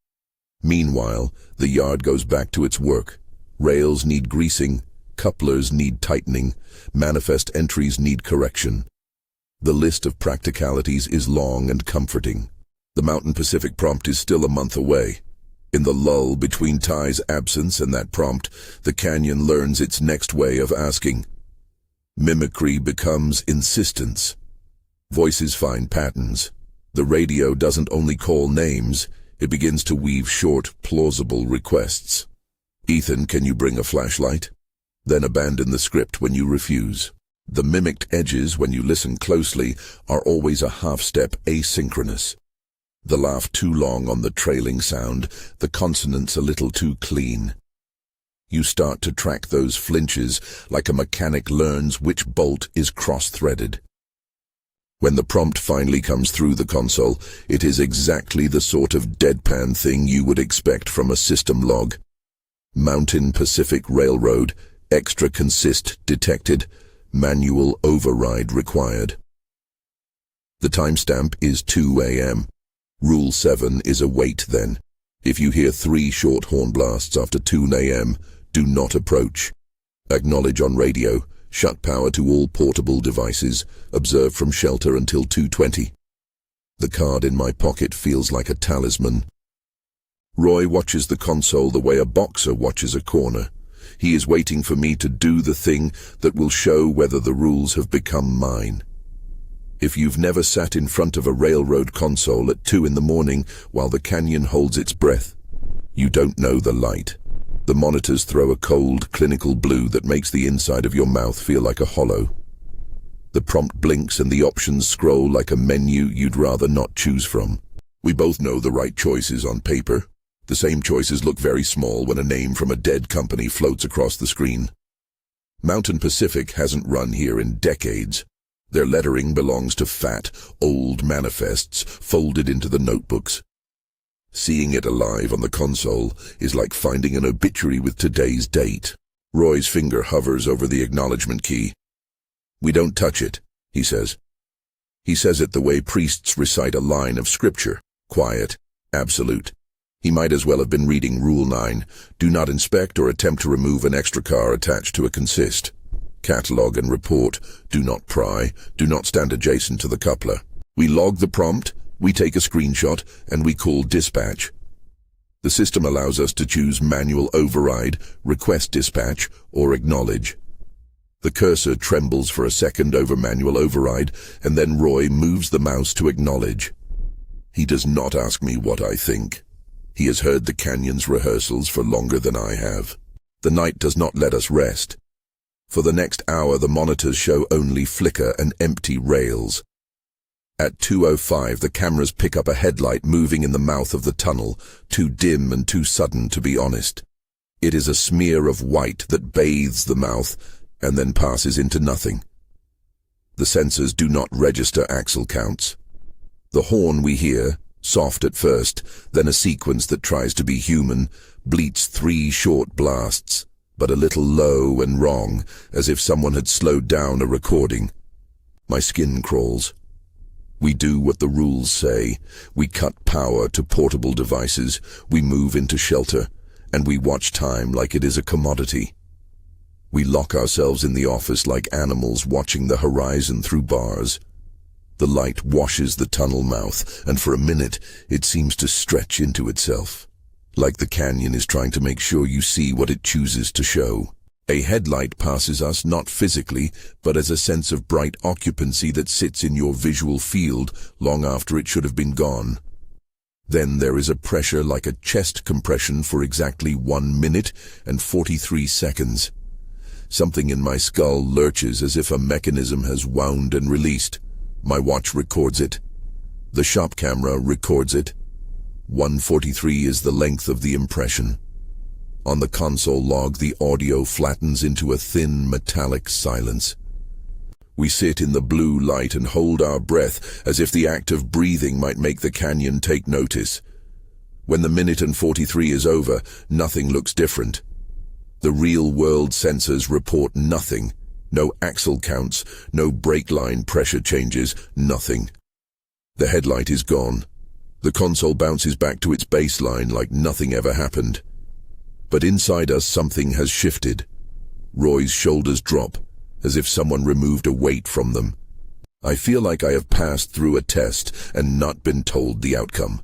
Meanwhile, the yard goes back to its work. Rails need greasing, couplers need tightening, manifest entries need correction. The list of practicalities is long and comforting. The Mountain Pacific prompt is still a month away. In the lull between Ty's absence and that prompt, the canyon learns its next way of asking. Mimicry becomes insistence. Voices find patterns. The radio doesn't only call names, it begins to weave short, plausible requests. "Ethan, can you bring a flashlight?" Then abandon the script when you refuse. The mimicked edges, when you listen closely, are always a half-step asynchronous. The laugh too long on the trailing sound, the consonants a little too clean. You start to track those flinches like a mechanic learns which bolt is cross-threaded. When the prompt finally comes through the console, it is exactly the sort of deadpan thing you would expect from a system log. Mountain Pacific Railroad, extra consist detected, manual override required. The timestamp is 2 a.m. Rule 7 is a wait then. If you hear 3 short horn blasts after 2 a.m., do not approach. Acknowledge on radio. Shut power to all portable devices. Observe from shelter until 2:20. The card in my pocket feels like a talisman. Roy watches the console the way a boxer watches a corner. He is waiting for me to do the thing that will show whether the rules have become mine. If you've never sat in front of a railroad console at 2 in the morning while the canyon holds its breath, you don't know the light. The monitors throw a cold, clinical blue that makes the inside of your mouth feel like a hollow. The prompt blinks and the options scroll like a menu you'd rather not choose from. We both know the right choices on paper. The same choices look very small when a name from a dead company floats across the screen. Mountain Pacific hasn't run here in decades. Their lettering belongs to fat, old manifests folded into the notebooks. Seeing it alive on the console is like finding an obituary with today's date. Roy's finger hovers over the acknowledgement key. "We don't touch it," he says. He says it the way priests recite a line of scripture, quiet, absolute. He might as well have been reading Rule 9, do not inspect or attempt to remove an extra car attached to a consist. Catalog and report, do not pry, do not stand adjacent to the coupler. We log the prompt, we take a screenshot, and we call dispatch. The system allows us to choose manual override, request dispatch, or acknowledge. The cursor trembles for a second over manual override, and then Roy moves the mouse to acknowledge. He does not ask me what I think. He has heard the canyon's rehearsals for longer than I have. The night does not let us rest. For the next hour, the monitors show only flicker and empty rails. At 2:05, the cameras pick up a headlight moving in the mouth of the tunnel, too dim and too sudden to be honest. It is a smear of white that bathes the mouth and then passes into nothing. The sensors do not register axle counts. The horn we hear, soft at first, then a sequence that tries to be human, bleats 3 short blasts, but a little low and wrong, as if someone had slowed down a recording. My skin crawls. We do what the rules say. We cut power to portable devices, we move into shelter, and we watch time like it is a commodity. We lock ourselves in the office like animals watching the horizon through bars. The light washes the tunnel mouth, and for a minute it seems to stretch into itself, like the canyon is trying to make sure you see what it chooses to show. A headlight passes us not physically, but as a sense of bright occupancy that sits in your visual field long after it should have been gone. Then there is a pressure like a chest compression for exactly 1 minute and 43 seconds. Something in my skull lurches as if a mechanism has wound and released. My watch records it. The shop camera records it. 1:43 is the length of the impression. On the console log, the audio flattens into a thin, metallic silence. We sit in the blue light and hold our breath as if the act of breathing might make the canyon take notice. When the minute and 43 is over, nothing looks different. The real-world sensors report nothing. No axle counts, no brake line pressure changes, nothing. The headlight is gone. The console bounces back to its baseline like nothing ever happened. But inside us something has shifted. Roy's shoulders drop, as if someone removed a weight from them. I feel like I have passed through a test and not been told the outcome.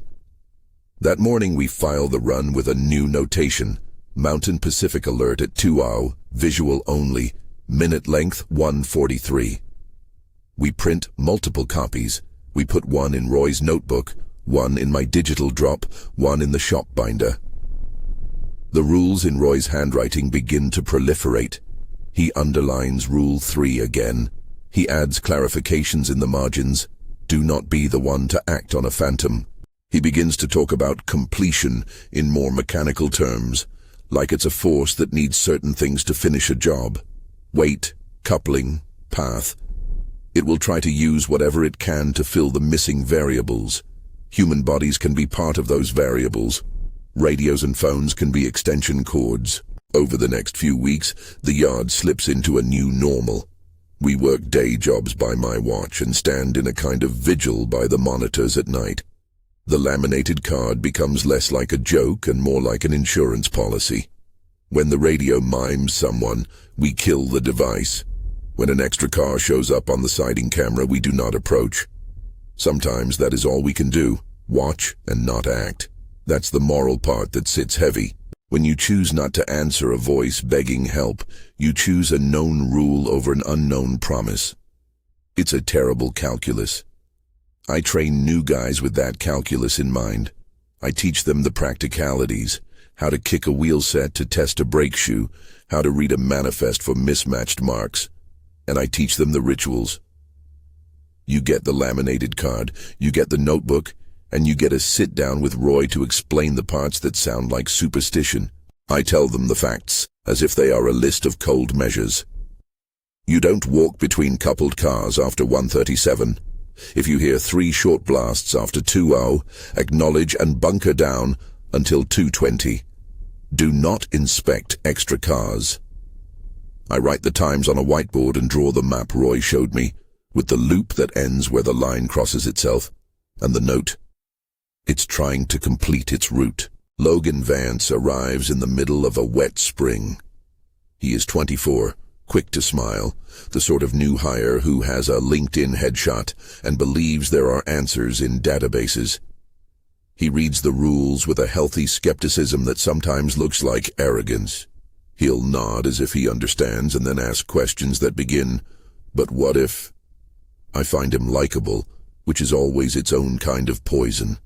That morning we file the run with a new notation. Mountain Pacific alert at 2:00, visual only, minute length 1:43. We print multiple copies. We put one in Roy's notebook, one in my digital drop, one in the shop binder. The rules in Roy's handwriting begin to proliferate. He underlines Rule 3 again. He adds clarifications in the margins. Do not be the one to act on a phantom. He begins to talk about completion in more mechanical terms, like it's a force that needs certain things to finish a job. Weight, coupling, path. It will try to use whatever it can to fill the missing variables. Human bodies can be part of those variables. Radios and phones can be extension cords. Over the next few weeks, the yard slips into a new normal. We work day jobs by my watch and stand in a kind of vigil by the monitors at night. The laminated card becomes less like a joke and more like an insurance policy. When the radio mimes someone, we kill the device. When an extra car shows up on the siding camera, we do not approach. Sometimes that is all we can do, watch and not act. That's the moral part that sits heavy. When you choose not to answer a voice begging help, you choose a known rule over an unknown promise. It's a terrible calculus. I train new guys with that calculus in mind. I teach them the practicalities, how to kick a wheel set to test a brake shoe, how to read a manifest for mismatched marks, and I teach them the rituals. You get the laminated card, you get the notebook, and you get a sit-down with Roy to explain the parts that sound like superstition. I tell them the facts, as if they are a list of cold measures. You don't walk between coupled cars after 1:37. If you hear 3 short blasts after 2:0, acknowledge and bunker down until 2:20. Do not inspect extra cars. I write the times on a whiteboard and draw the map Roy showed me, with the loop that ends where the line crosses itself, and the note. It's trying to complete its route. Logan Vance arrives in the middle of a wet spring. He is 24, quick to smile, the sort of new hire who has a LinkedIn headshot and believes there are answers in databases. He reads the rules with a healthy skepticism that sometimes looks like arrogance. He'll nod as if he understands and then ask questions that begin, "But what if?" I find him likable, which is always its own kind of poison.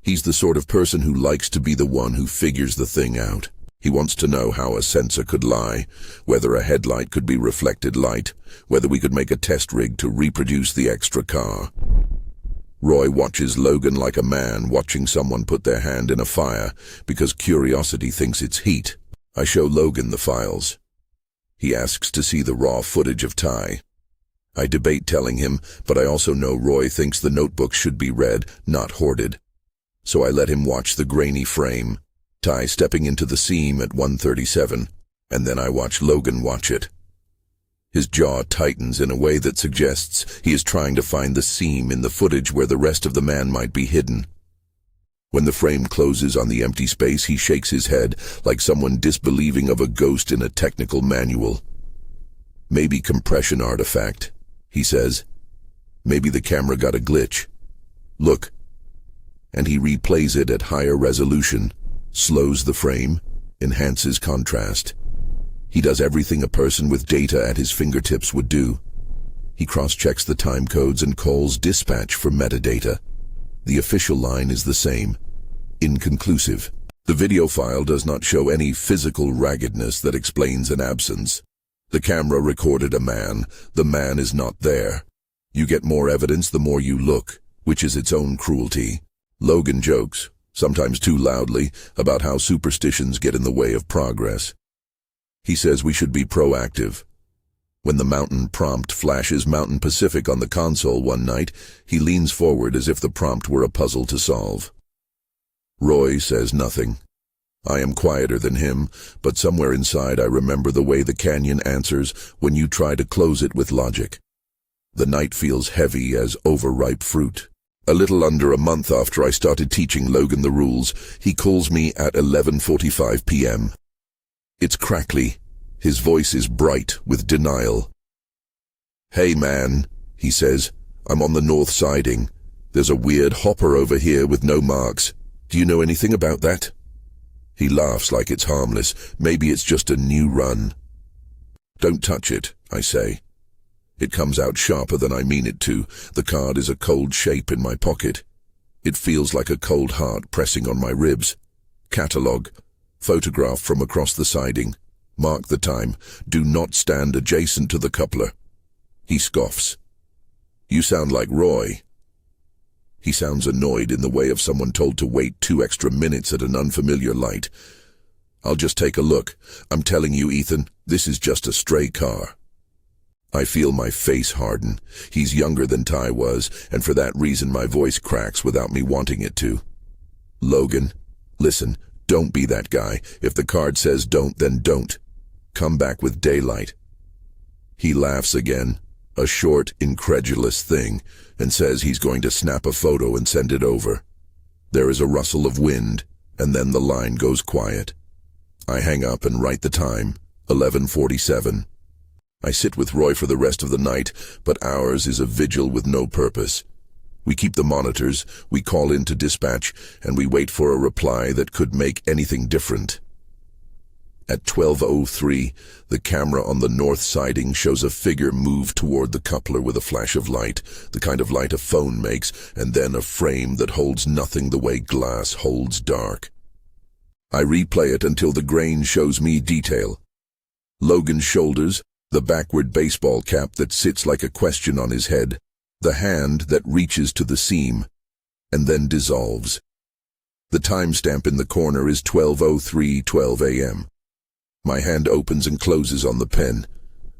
He's the sort of person who likes to be the one who figures the thing out. He wants to know how a sensor could lie, whether a headlight could be reflected light, whether we could make a test rig to reproduce the extra car. Roy watches Logan like a man watching someone put their hand in a fire because curiosity thinks it's heat. I show Logan the files. He asks to see the raw footage of Ty. I debate telling him, but I also know Roy thinks the notebook should be read, not hoarded. So I let him watch the grainy frame, Ty stepping into the seam at 1:37, and then I watch Logan watch it. His jaw tightens in a way that suggests he is trying to find the seam in the footage where the rest of the man might be hidden. When the frame closes on the empty space, he shakes his head like someone disbelieving of a ghost in a technical manual. "Maybe compression artifact," he says. "Maybe the camera got a glitch. Look." And he replays it at higher resolution, slows the frame, enhances contrast. He does everything a person with data at his fingertips would do. He cross-checks the time codes and calls dispatch for metadata. The official line is the same: inconclusive. The video file does not show any physical raggedness that explains an absence. The camera recorded a man. The man is not there. You get more evidence the more you look, which is its own cruelty. Logan jokes, sometimes too loudly, about how superstitions get in the way of progress. He says we should be proactive. When the mountain prompt flashes Mountain Pacific on the console one night, he leans forward as if the prompt were a puzzle to solve. Roy says nothing. I am quieter than him, but somewhere inside I remember the way the canyon answers when you try to close it with logic. The night feels heavy as overripe fruit. A little under a month after I started teaching Logan the rules, he calls me at 11:45 p.m. It's crackly. His voice is bright with denial. "Hey man," he says, "I'm on the north siding. There's a weird hopper over here with no marks. Do you know anything about that?" He laughs like it's harmless. Maybe it's just a new run. "Don't touch it," I say. It comes out sharper than I mean it to. The card is a cold shape in my pocket. It feels like a cold heart pressing on my ribs. Catalog. Photograph from across the siding. Mark the time. Do not stand adjacent to the coupler. He scoffs. "You sound like Roy." He sounds annoyed in the way of someone told to wait 2 extra minutes at an unfamiliar light. "I'll just take a look. I'm telling you, Ethan, this is just a stray car." I feel my face harden. He's younger than Ty was, and for that reason my voice cracks without me wanting it to. "Logan, listen, don't be that guy. If the card says don't, then don't. Come back with daylight." He laughs again, a short, incredulous thing, and says he's going to snap a photo and send it over. There is a rustle of wind, and then the line goes quiet. I hang up and write the time, 11:47. I sit with Roy for the rest of the night, but ours is a vigil with no purpose. We keep the monitors, we call in to dispatch, and we wait for a reply that could make anything different. At 12:03, the camera on the north siding shows a figure move toward the coupler with a flash of light, the kind of light a phone makes, and then a frame that holds nothing the way glass holds dark. I replay it until the grain shows me detail. Logan's shoulders, the backward baseball cap that sits like a question on his head, the hand that reaches to the seam, and then dissolves. The timestamp in the corner is 12:03:12 a.m. My hand opens and closes on the pen.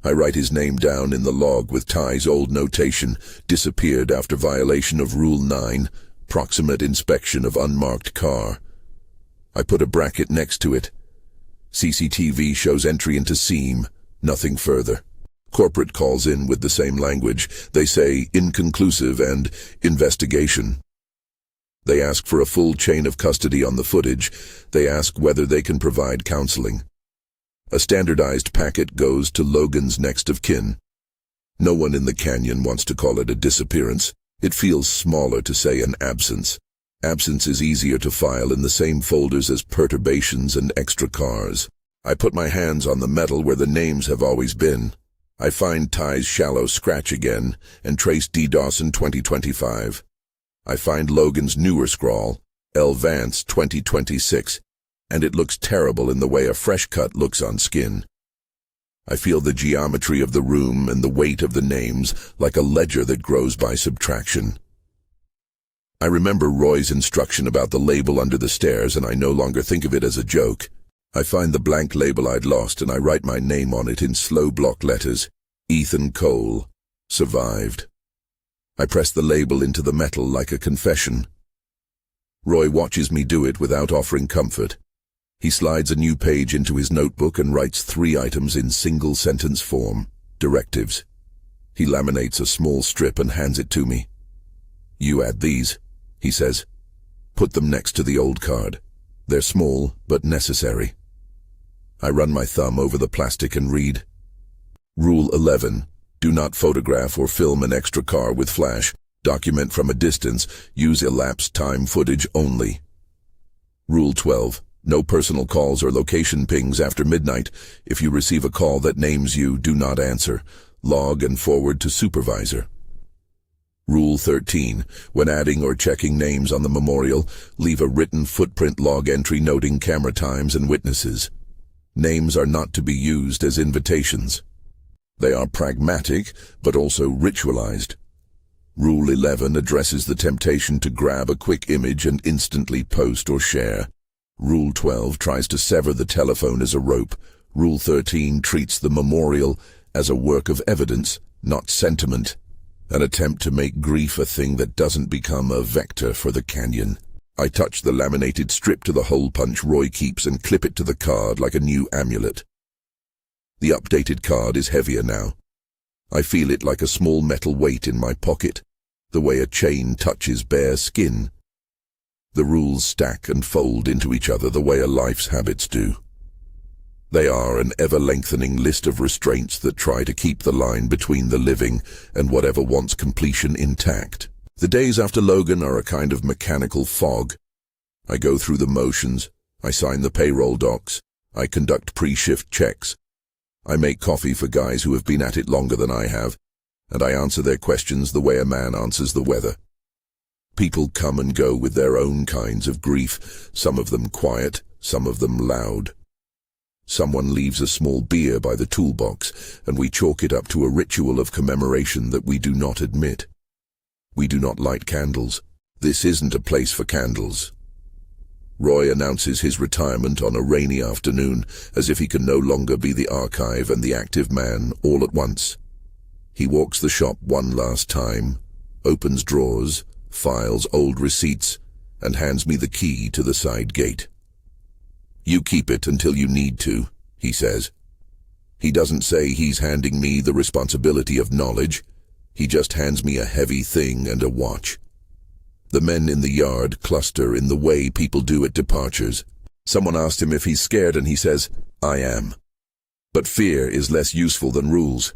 I write his name down in the log with Ty's old notation, disappeared after violation of Rule 9, proximate inspection of unmarked car. I put a bracket next to it. CCTV shows entry into scene, nothing further. Corporate calls in with the same language. They say inconclusive and investigation. They ask for a full chain of custody on the footage. They ask whether they can provide counseling. A standardized packet goes to Logan's next of kin. No one in the canyon wants to call it a disappearance. It feels smaller to say an absence. Absence is easier to file in the same folders as perturbations and extra cars. I put my hands on the metal where the names have always been. I find Ty's shallow scratch again and trace D. Dawson 2025. I find Logan's newer scrawl, L. Vance 2026, and it looks terrible in the way a fresh cut looks on skin. I feel the geometry of the room and the weight of the names like a ledger that grows by subtraction. I remember Roy's instruction about the label under the stairs, and I no longer think of it as a joke. I find the blank label I'd lost, and I write my name on it in slow block letters. Ethan Cole. Survived. I press the label into the metal like a confession. Roy watches me do it without offering comfort. He slides a new page into his notebook and writes 3 items in single-sentence form. Directives. He laminates a small strip and hands it to me. "You add these," he says. "Put them next to the old card. They're small, but necessary." I run my thumb over the plastic and read. Rule 11. Do not photograph or film an extra car with flash. Document from a distance. Use elapsed time footage only. Rule 12. No personal calls or location pings after midnight. If you receive a call that names you, do not answer. Log and forward to supervisor. Rule 13. When adding or checking names on the memorial, leave a written footprint log entry noting camera times and witnesses. Names are not to be used as invitations. They are pragmatic, but also ritualized. Rule 11 addresses the temptation to grab a quick image and instantly post or share. Rule 12 tries to sever the telephone as a rope. Rule 13 treats the memorial as a work of evidence, not sentiment. An attempt to make grief a thing that doesn't become a vector for the canyon. I touch the laminated strip to the hole punch Roy keeps and clip it to the card like a new amulet. The updated card is heavier now. I feel it like a small metal weight in my pocket, the way a chain touches bare skin. The rules stack and fold into each other the way a life's habits do. They are an ever-lengthening list of restraints that try to keep the line between the living and whatever wants completion intact. The days after Logan are a kind of mechanical fog. I go through the motions, I sign the payroll docs, I conduct pre-shift checks, I make coffee for guys who have been at it longer than I have, and I answer their questions the way a man answers the weather. People come and go with their own kinds of grief, some of them quiet, some of them loud. Someone leaves a small beer by the toolbox, and we chalk it up to a ritual of commemoration that we do not admit. We do not light candles. This isn't a place for candles. Roy announces his retirement on a rainy afternoon, as if he can no longer be the archive and the active man all at once. He walks the shop one last time, opens drawers, files old receipts, and hands me the key to the side gate. "You keep it until you need to," he says. He doesn't say he's handing me the responsibility of knowledge. He just hands me a heavy thing and a watch. The men in the yard cluster in the way people do at departures. Someone asked him if he's scared, and he says, "I am." But fear is less useful than rules.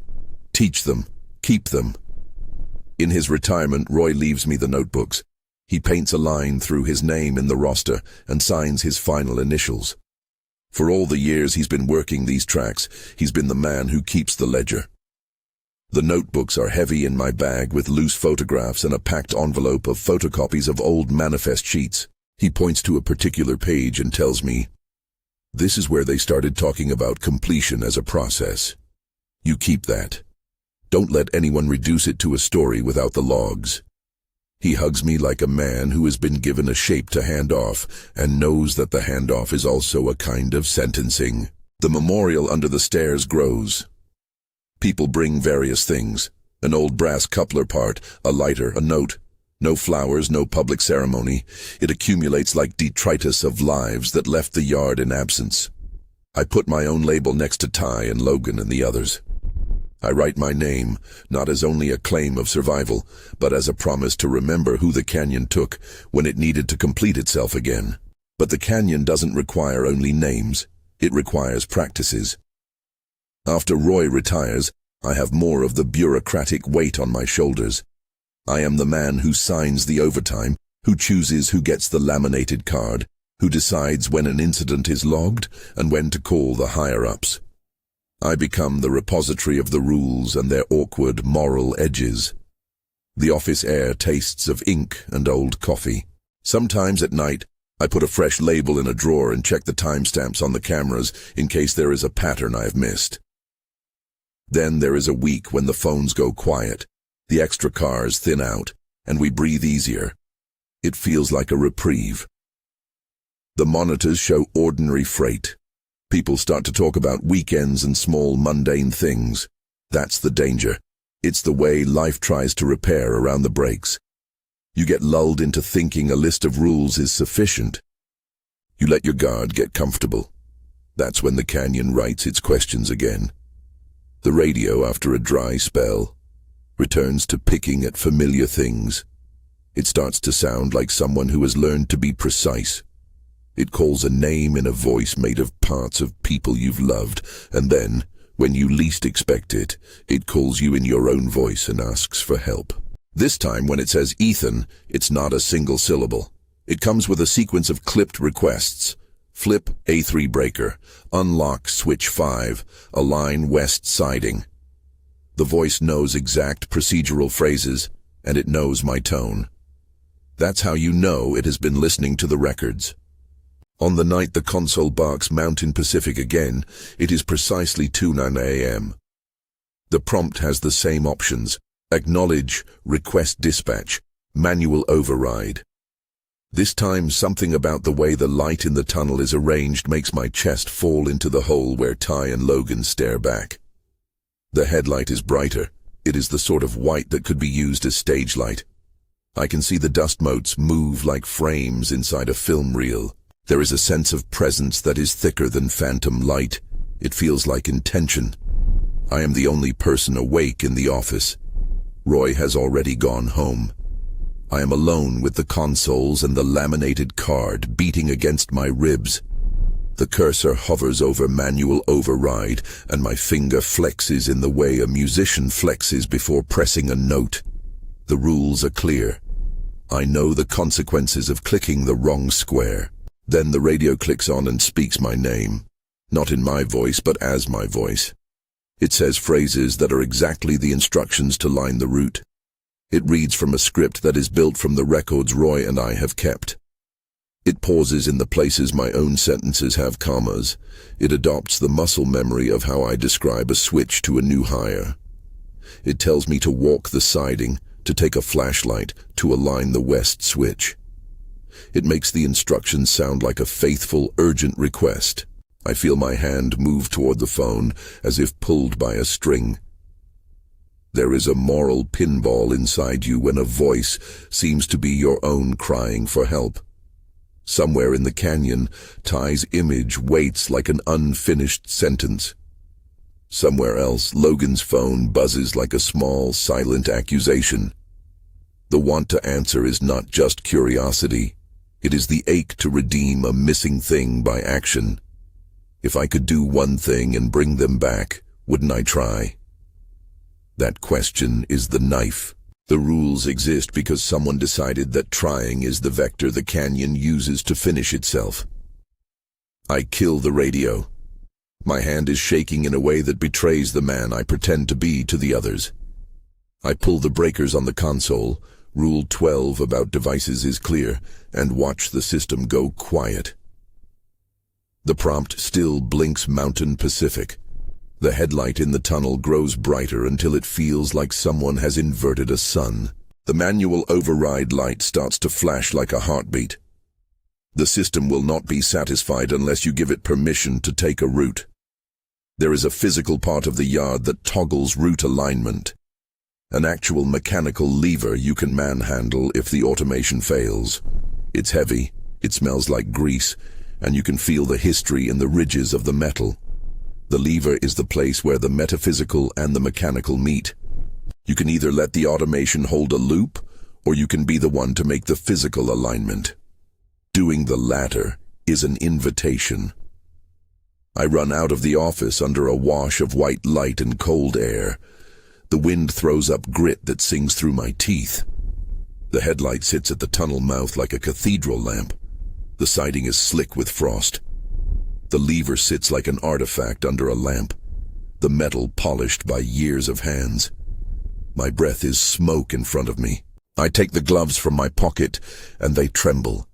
Teach them. Keep them. In his retirement, Roy leaves me the notebooks. He paints a line through his name in the roster and signs his final initials. For all the years he's been working these tracks, he's been the man who keeps the ledger. The notebooks are heavy in my bag with loose photographs and a packed envelope of photocopies of old manifest sheets. He points to a particular page and tells me, "This is where they started talking about completion as a process. You keep that. Don't let anyone reduce it to a story without the logs." He hugs me like a man who has been given a shape to hand off and knows that the handoff is also a kind of sentencing. The memorial under the stairs grows. People bring various things. An old brass coupler part, a lighter, a note. No flowers, no public ceremony. It accumulates like detritus of lives that left the yard in absence. I put my own label next to Ty and Logan and the others. I write my name, not as only a claim of survival, but as a promise to remember who the canyon took when it needed to complete itself again. But the canyon doesn't require only names. It requires practices. After Roy retires, I have more of the bureaucratic weight on my shoulders. I am the man who signs the overtime, who chooses who gets the laminated card, who decides when an incident is logged and when to call the higher-ups. I become the repository of the rules and their awkward moral edges. The office air tastes of ink and old coffee. Sometimes at night, I put a fresh label in a drawer and check the timestamps on the cameras in case there is a pattern I have missed. Then there is a week when the phones go quiet, the extra cars thin out, and we breathe easier. It feels like a reprieve. The monitors show ordinary freight. People start to talk about weekends and small mundane things. That's the danger. It's the way life tries to repair around the breaks. You get lulled into thinking a list of rules is sufficient. You let your guard get comfortable. That's when the canyon writes its questions again. The radio, after a dry spell, returns to picking at familiar things. It starts to sound like someone who has learned to be precise. It calls a name in a voice made of parts of people you've loved, and then, when you least expect it, it calls you in your own voice and asks for help. This time, when it says Ethan, it's not a single syllable. It comes with a sequence of clipped requests. Flip A3 breaker, unlock switch 5, align west siding. The voice knows exact procedural phrases, and it knows my tone. That's how you know it has been listening to the records. On the night the console barks Mountain Pacific again, it is precisely 2:09 a.m. The prompt has the same options: acknowledge, request dispatch, manual override. This time, something about the way the light in the tunnel is arranged makes my chest fall into the hole where Ty and Logan stare back. The headlight is brighter. It is the sort of white that could be used as stage light. I can see the dust motes move like frames inside a film reel. There is a sense of presence that is thicker than phantom light. It feels like intention. I am the only person awake in the office. Roy has already gone home. I am alone with the consoles and the laminated card beating against my ribs. The cursor hovers over manual override, and my finger flexes in the way a musician flexes before pressing a note. The rules are clear. I know the consequences of clicking the wrong square. Then the radio clicks on and speaks my name. Not in my voice, but as my voice. It says phrases that are exactly the instructions to line the route. It reads from a script that is built from the records Roy and I have kept. It pauses in the places my own sentences have commas. It adopts the muscle memory of how I describe a switch to a new hire. It tells me to walk the siding, to take a flashlight, to align the west switch. It makes the instructions sound like a faithful, urgent request. I feel my hand move toward the phone, as if pulled by a string. There is a moral pinball inside you when a voice seems to be your own crying for help. Somewhere in the canyon, Ty's image waits like an unfinished sentence. Somewhere else, Logan's phone buzzes like a small, silent accusation. The want to answer is not just curiosity. It is the ache to redeem a missing thing by action. If I could do one thing and bring them back, wouldn't I try? That question is the knife. The rules exist because someone decided that trying is the vector the canyon uses to finish itself. I kill the radio. My hand is shaking in a way that betrays the man I pretend to be to the others. I pull the breakers on the console. Rule 12 about devices is clear, and watch the system go quiet. The prompt still blinks Mountain Pacific. The headlight in the tunnel grows brighter until it feels like someone has inverted a sun. The manual override light starts to flash like a heartbeat. The system will not be satisfied unless you give it permission to take a route. There is a physical part of the yard that toggles route alignment. An actual mechanical lever you can manhandle if the automation fails. It's heavy, it smells like grease, and you can feel the history in the ridges of the metal. The lever is the place where the metaphysical and the mechanical meet. You can either let the automation hold a loop, or you can be the one to make the physical alignment. Doing the latter is an invitation. I run out of the office under a wash of white light and cold air. The wind throws up grit that sings through my teeth. The headlight sits at the tunnel mouth like a cathedral lamp. The siding is slick with frost. The lever sits like an artifact under a lamp, the metal polished by years of hands. My breath is smoke in front of me. I take the gloves from my pocket, and they tremble.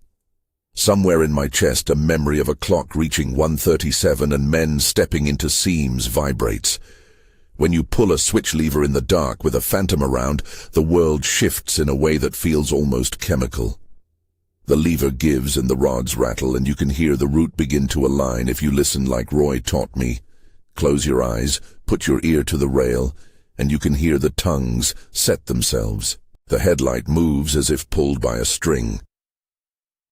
Somewhere in my chest, a memory of a clock reaching 1:37 and men stepping into seams vibrates. When you pull a switch lever in the dark with a phantom around, the world shifts in a way that feels almost chemical. The lever gives and the rods rattle, and you can hear the route begin to align if you listen like Roy taught me. Close your eyes, put your ear to the rail, and you can hear the tongues set themselves. The headlight moves as if pulled by a string.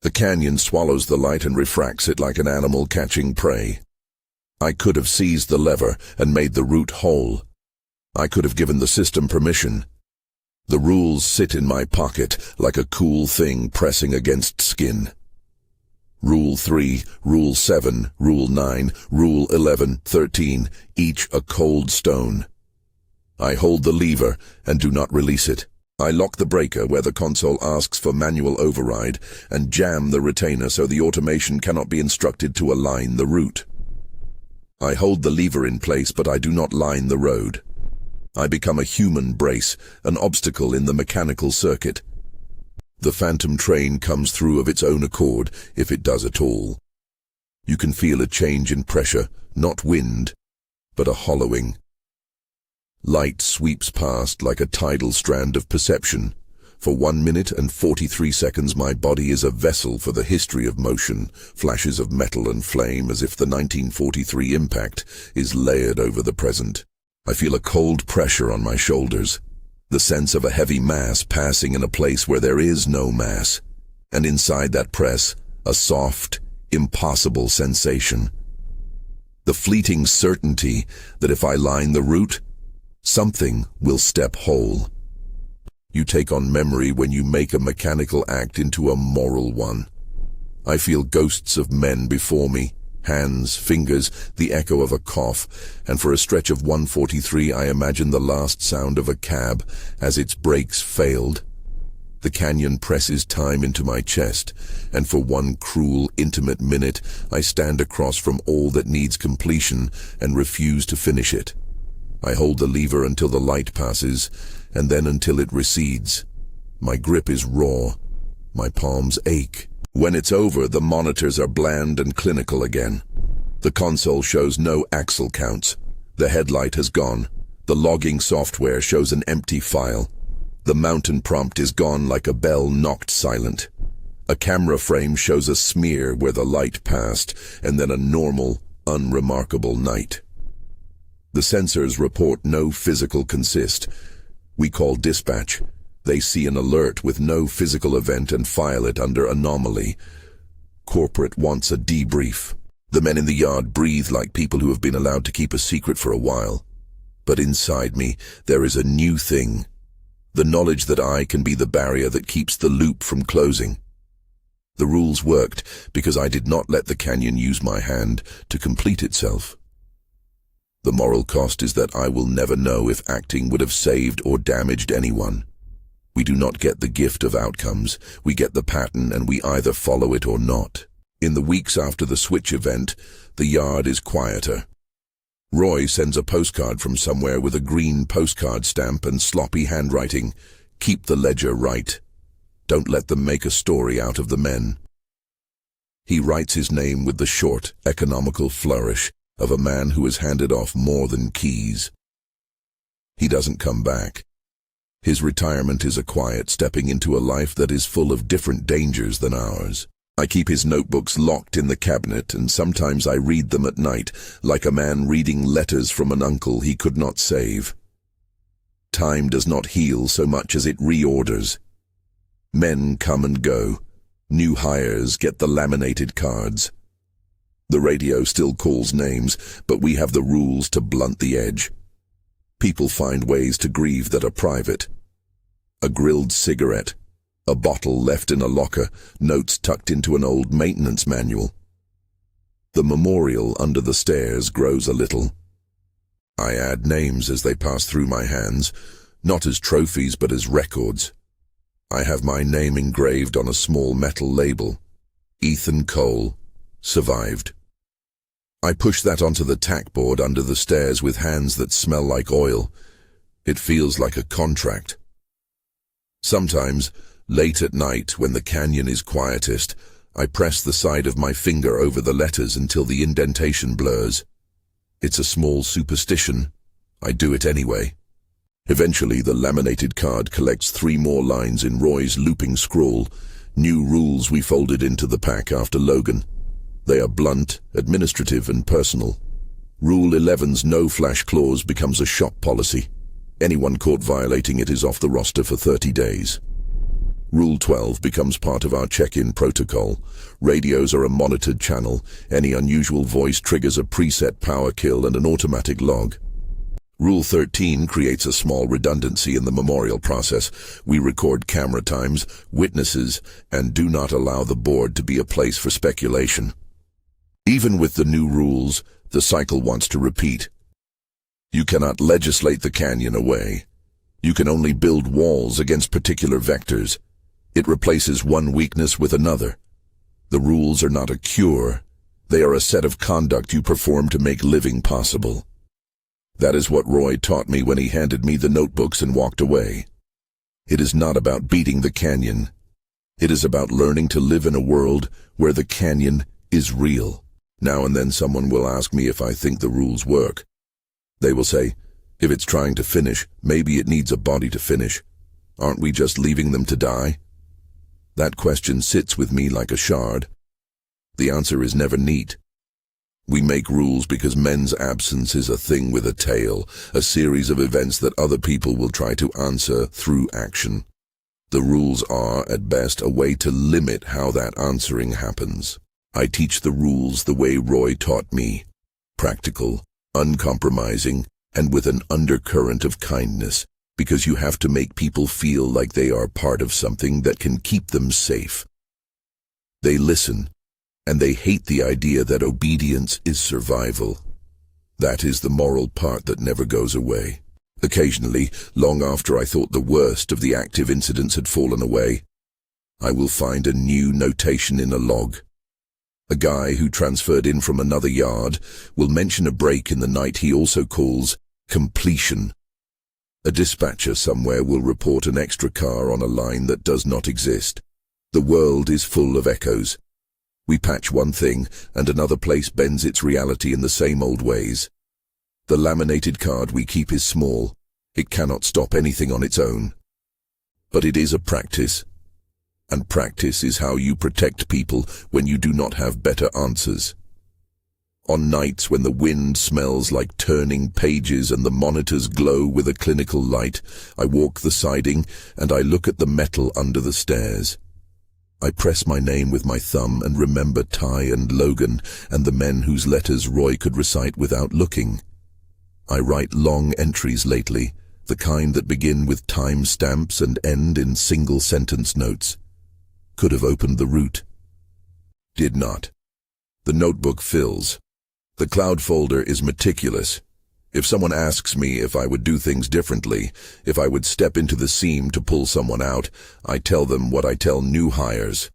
The canyon swallows the light and refracts it like an animal catching prey. I could have seized the lever and made the route whole. I could have given the system permission. The rules sit in my pocket like a cool thing pressing against skin. Rule 3, Rule 7, Rule 9, Rule 11, 13, each a cold stone. I hold the lever and do not release it. I lock the breaker where the console asks for manual override and jam the retainer so the automation cannot be instructed to align the route. I hold the lever in place, but I do not line the road. I become a human brace, an obstacle in the mechanical circuit. The phantom train comes through of its own accord, if it does at all. You can feel a change in pressure, not wind, but a hollowing. Light sweeps past like a tidal strand of perception. For 1 minute and 43 seconds my body is a vessel for the history of motion, flashes of metal and flame as if the 1943 impact is layered over the present. I feel a cold pressure on my shoulders, the sense of a heavy mass passing in a place where there is no mass, and inside that press, a soft, impossible sensation. The fleeting certainty that if I line the route, something will step whole. You take on memory when you make a mechanical act into a moral one. I feel ghosts of men before me, hands, fingers, the echo of a cough, and for a stretch of 143 I imagine the last sound of a cab as its brakes failed. The canyon presses time into my chest, and for one cruel, intimate minute I stand across from all that needs completion and refuse to finish it. I hold the lever until the light passes, and then until it recedes. My grip is raw. My palms ache. When it's over, the monitors are bland and clinical again. The console shows no axle counts. The headlight has gone. The logging software shows an empty file. The mountain prompt is gone like a bell knocked silent. A camera frame shows a smear where the light passed, and then a normal, unremarkable night. The sensors report no physical consist. We call dispatch. They see an alert with no physical event and file it under anomaly. Corporate wants a debrief. The men in the yard breathe like people who have been allowed to keep a secret for a while. But inside me, there is a new thing. The knowledge that I can be the barrier that keeps the loop from closing. The rules worked because I did not let the canyon use my hand to complete itself. The moral cost is that I will never know if acting would have saved or damaged anyone. We do not get the gift of outcomes. We get the pattern and we either follow it or not. In the weeks after the switch event, the yard is quieter. Roy sends a postcard from somewhere with a green postcard stamp and sloppy handwriting. Keep the ledger right. Don't let them make a story out of the men. He writes his name with the short, economical flourish of a man who has handed off more than keys. He doesn't come back. His retirement is a quiet stepping into a life that is full of different dangers than ours. I keep his notebooks locked in the cabinet, and sometimes I read them at night, like a man reading letters from an uncle he could not save. Time does not heal so much as it reorders. Men come and go. New hires get the laminated cards. The radio still calls names, but we have the rules to blunt the edge. People find ways to grieve that are private. A grilled cigarette, a bottle left in a locker, notes tucked into an old maintenance manual. The memorial under the stairs grows a little. I add names as they pass through my hands, not as trophies but as records. I have my name engraved on a small metal label. Ethan Cole, survived. I push that onto the tackboard under the stairs with hands that smell like oil. It feels like a contract. Sometimes, late at night, when the canyon is quietest, I press the side of my finger over the letters until the indentation blurs. It's a small superstition. I do it anyway. Eventually, the laminated card collects 3 more lines in Roy's looping scrawl, new rules we folded into the pack after Logan. They are blunt, administrative, and personal. Rule 11's no flash clause becomes a shop policy. Anyone caught violating it is off the roster for 30 days. Rule 12 becomes part of our check-in protocol. Radios are a monitored channel. Any unusual voice triggers a preset power kill and an automatic log. Rule 13 creates a small redundancy in the memorial process. We record camera times, witnesses, and do not allow the board to be a place for speculation. Even with the new rules, the cycle wants to repeat. You cannot legislate the canyon away. You can only build walls against particular vectors. It replaces one weakness with another. The rules are not a cure. They are a set of conduct you perform to make living possible. That is what Roy taught me when he handed me the notebooks and walked away. It is not about beating the canyon. It is about learning to live in a world where the canyon is real. Now and then someone will ask me if I think the rules work. They will say, if it's trying to finish, maybe it needs a body to finish. Aren't we just leaving them to die? That question sits with me like a shard. The answer is never neat. We make rules because men's absence is a thing with a tail, a series of events that other people will try to answer through action. The rules are, at best, a way to limit how that answering happens. I teach the rules the way Roy taught me. Practical, uncompromising, and with an undercurrent of kindness, because you have to make people feel like they are part of something that can keep them safe. They listen, and they hate the idea that obedience is survival. That is the moral part that never goes away. Occasionally, long after I thought the worst of the active incidents had fallen away, I will find a new notation in a log. A guy who transferred in from another yard will mention a break in the night he also calls completion. A dispatcher somewhere will report an extra car on a line that does not exist. The world is full of echoes. We patch one thing, and another place bends its reality in the same old ways. The laminated card we keep is small. It cannot stop anything on its own. But it is a practice. And practice is how you protect people when you do not have better answers. On nights when the wind smells like turning pages and the monitors glow with a clinical light, I walk the siding and I look at the metal under the stairs. I press my name with my thumb and remember Ty and Logan and the men whose letters Roy could recite without looking. I write long entries lately, the kind that begin with time stamps and end in single-sentence notes. Could have opened the route. Did not. The notebook fills. The cloud folder is meticulous. If someone asks me if I would do things differently, if I would step into the seam to pull someone out, I tell them what I tell new hires.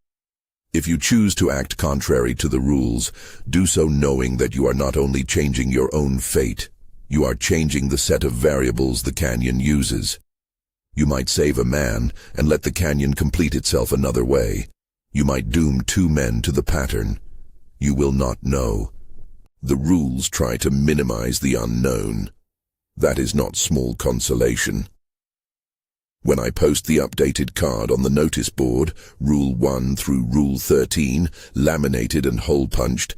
If you choose to act contrary to the rules, do so knowing that you are not only changing your own fate, you are changing the set of variables the canyon uses. You might save a man and let the canyon complete itself another way. You might doom 2 men to the pattern. You will not know. The rules try to minimize the unknown. That is not small consolation. When I post the updated card on the notice board, Rule 1 through Rule 13, laminated and hole-punched,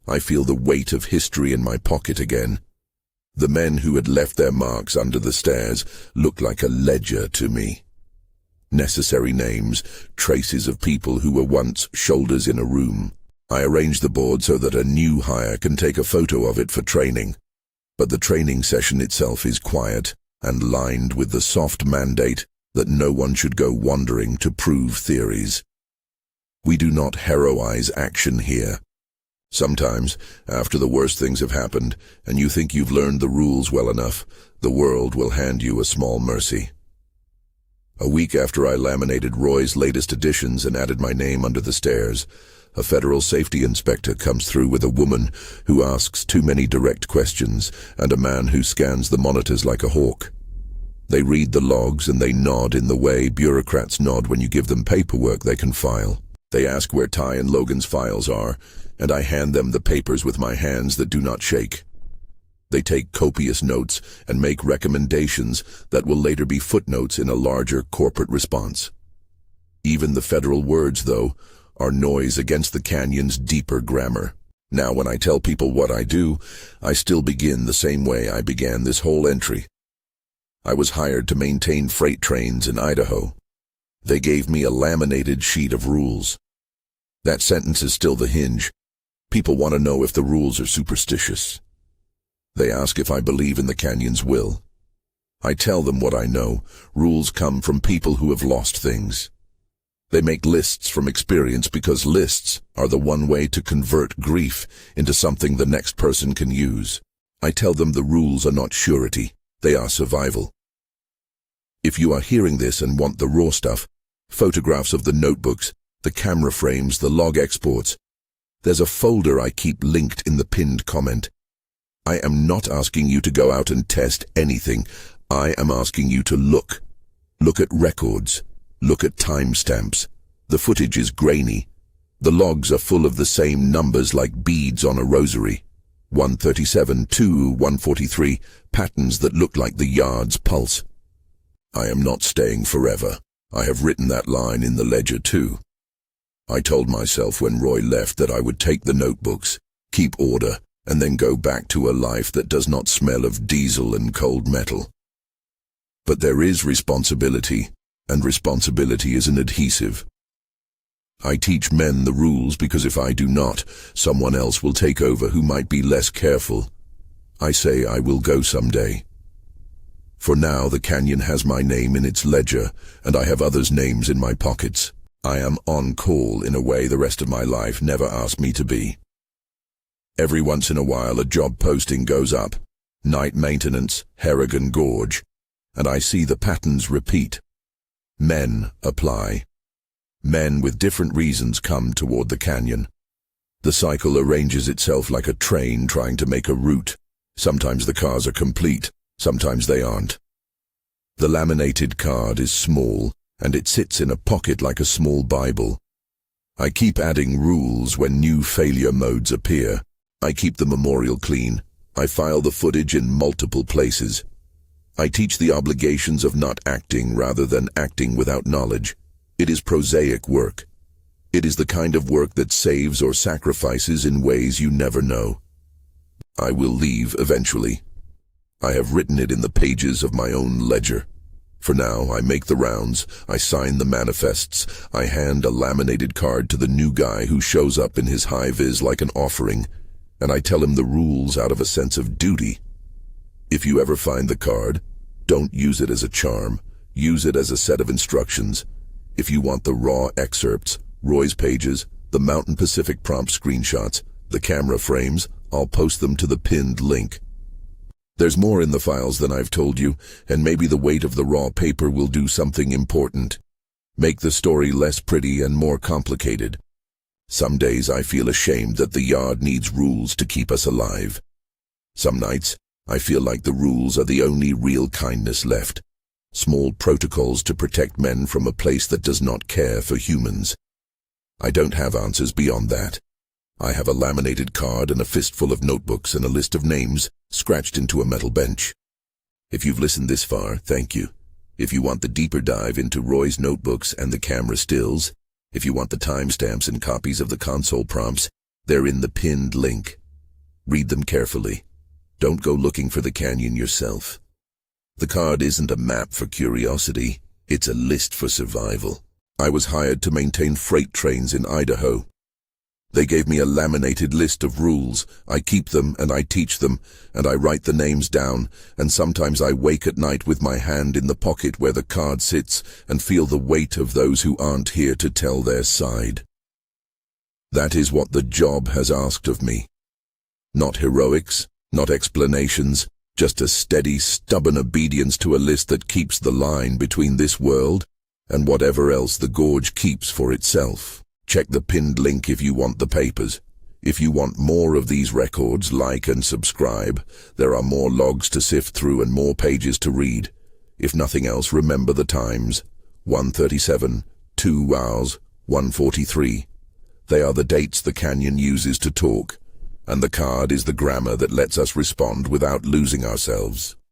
I feel the weight of history in my pocket again. The men who had left their marks under the stairs looked like a ledger to me. Necessary names, traces of people who were once shoulders in a room. I arrange the board so that a new hire can take a photo of it for training. But the training session itself is quiet and lined with the soft mandate that no one should go wandering to prove theories. We do not heroize action here. Sometimes, after the worst things have happened, and you think you've learned the rules well enough, the world will hand you a small mercy. A week after I laminated Roy's latest editions and added my name under the stairs, a federal safety inspector comes through with a woman who asks too many direct questions and a man who scans the monitors like a hawk. They read the logs and they nod in the way bureaucrats nod when you give them paperwork they can file. They ask where Ty and Logan's files are, and I hand them the papers with my hands that do not shake. They take copious notes and make recommendations that will later be footnotes in a larger corporate response. Even the federal words, though, are noise against the canyon's deeper grammar. Now, when I tell people what I do, I still begin the same way I began this whole entry. I was hired to maintain freight trains in Idaho. They gave me a laminated sheet of rules. That sentence is still the hinge. People want to know if the rules are superstitious. They ask if I believe in the canyon's will. I tell them what I know. Rules come from people who have lost things. They make lists from experience because lists are the one way to convert grief into something the next person can use. I tell them the rules are not surety, they are survival. If you are hearing this and want the raw stuff, photographs of the notebooks, the camera frames, the log exports, there's a folder I keep linked in the pinned comment. I am not asking you to go out and test anything. I am asking you to look. Look at records. Look at timestamps. The footage is grainy. The logs are full of the same numbers like beads on a rosary. 137 to 143, patterns that look like the yard's pulse. I am not staying forever. I have written that line in the ledger too. I told myself when Roy left that I would take the notebooks, keep order, and then go back to a life that does not smell of diesel and cold metal. But there is responsibility, and responsibility is an adhesive. I teach men the rules because if I do not, someone else will take over who might be less careful. I say I will go someday. For now, the canyon has my name in its ledger, and I have others' names in my pockets. I am on call in a way the rest of my life never asked me to be. Every once in a while a job posting goes up, night maintenance, Heragan Gorge, and I see the patterns repeat. Men apply. Men with different reasons come toward the canyon. The cycle arranges itself like a train trying to make a route. Sometimes the cars are complete, sometimes they aren't. The laminated card is small, and it sits in a pocket like a small Bible. I keep adding rules when new failure modes appear. I keep the memorial clean. I file the footage in multiple places. I teach the obligations of not acting rather than acting without knowledge. It is prosaic work. It is the kind of work that saves or sacrifices in ways you never know. I will leave eventually. I have written it in the pages of my own ledger. For now, I make the rounds, I sign the manifests, I hand a laminated card to the new guy who shows up in his high-vis like an offering, and I tell him the rules out of a sense of duty. If you ever find the card, don't use it as a charm. Use it as a set of instructions. If you want the raw excerpts, Roy's pages, the Mountain Pacific prompt screenshots, the camera frames, I'll post them to the pinned link. There's more in the files than I've told you, and maybe the weight of the raw paper will do something important. Make the story less pretty and more complicated. Some days I feel ashamed that the yard needs rules to keep us alive. Some nights, I feel like the rules are the only real kindness left. Small protocols to protect men from a place that does not care for humans. I don't have answers beyond that. I have a laminated card and a fistful of notebooks and a list of names scratched into a metal bench. If you've listened this far, thank you. If you want the deeper dive into Roy's notebooks and the camera stills, if you want the timestamps and copies of the console prompts, they're in the pinned link. Read them carefully. Don't go looking for the canyon yourself. The card isn't a map for curiosity, it's a list for survival. I was hired to maintain freight trains in Idaho. They gave me a laminated list of rules. I keep them and I teach them, and I write the names down, and sometimes I wake at night with my hand in the pocket where the card sits and feel the weight of those who aren't here to tell their side. That is what the job has asked of me. Not heroics, not explanations, just a steady, stubborn obedience to a list that keeps the line between this world and whatever else the gorge keeps for itself. Check the pinned link if you want the papers. If you want more of these records, like and subscribe. There are more logs to sift through and more pages to read. If nothing else, remember the times. 1:37, 2 hours, 1:43. They are the dates the canyon uses to talk, and the card is the grammar that lets us respond without losing ourselves.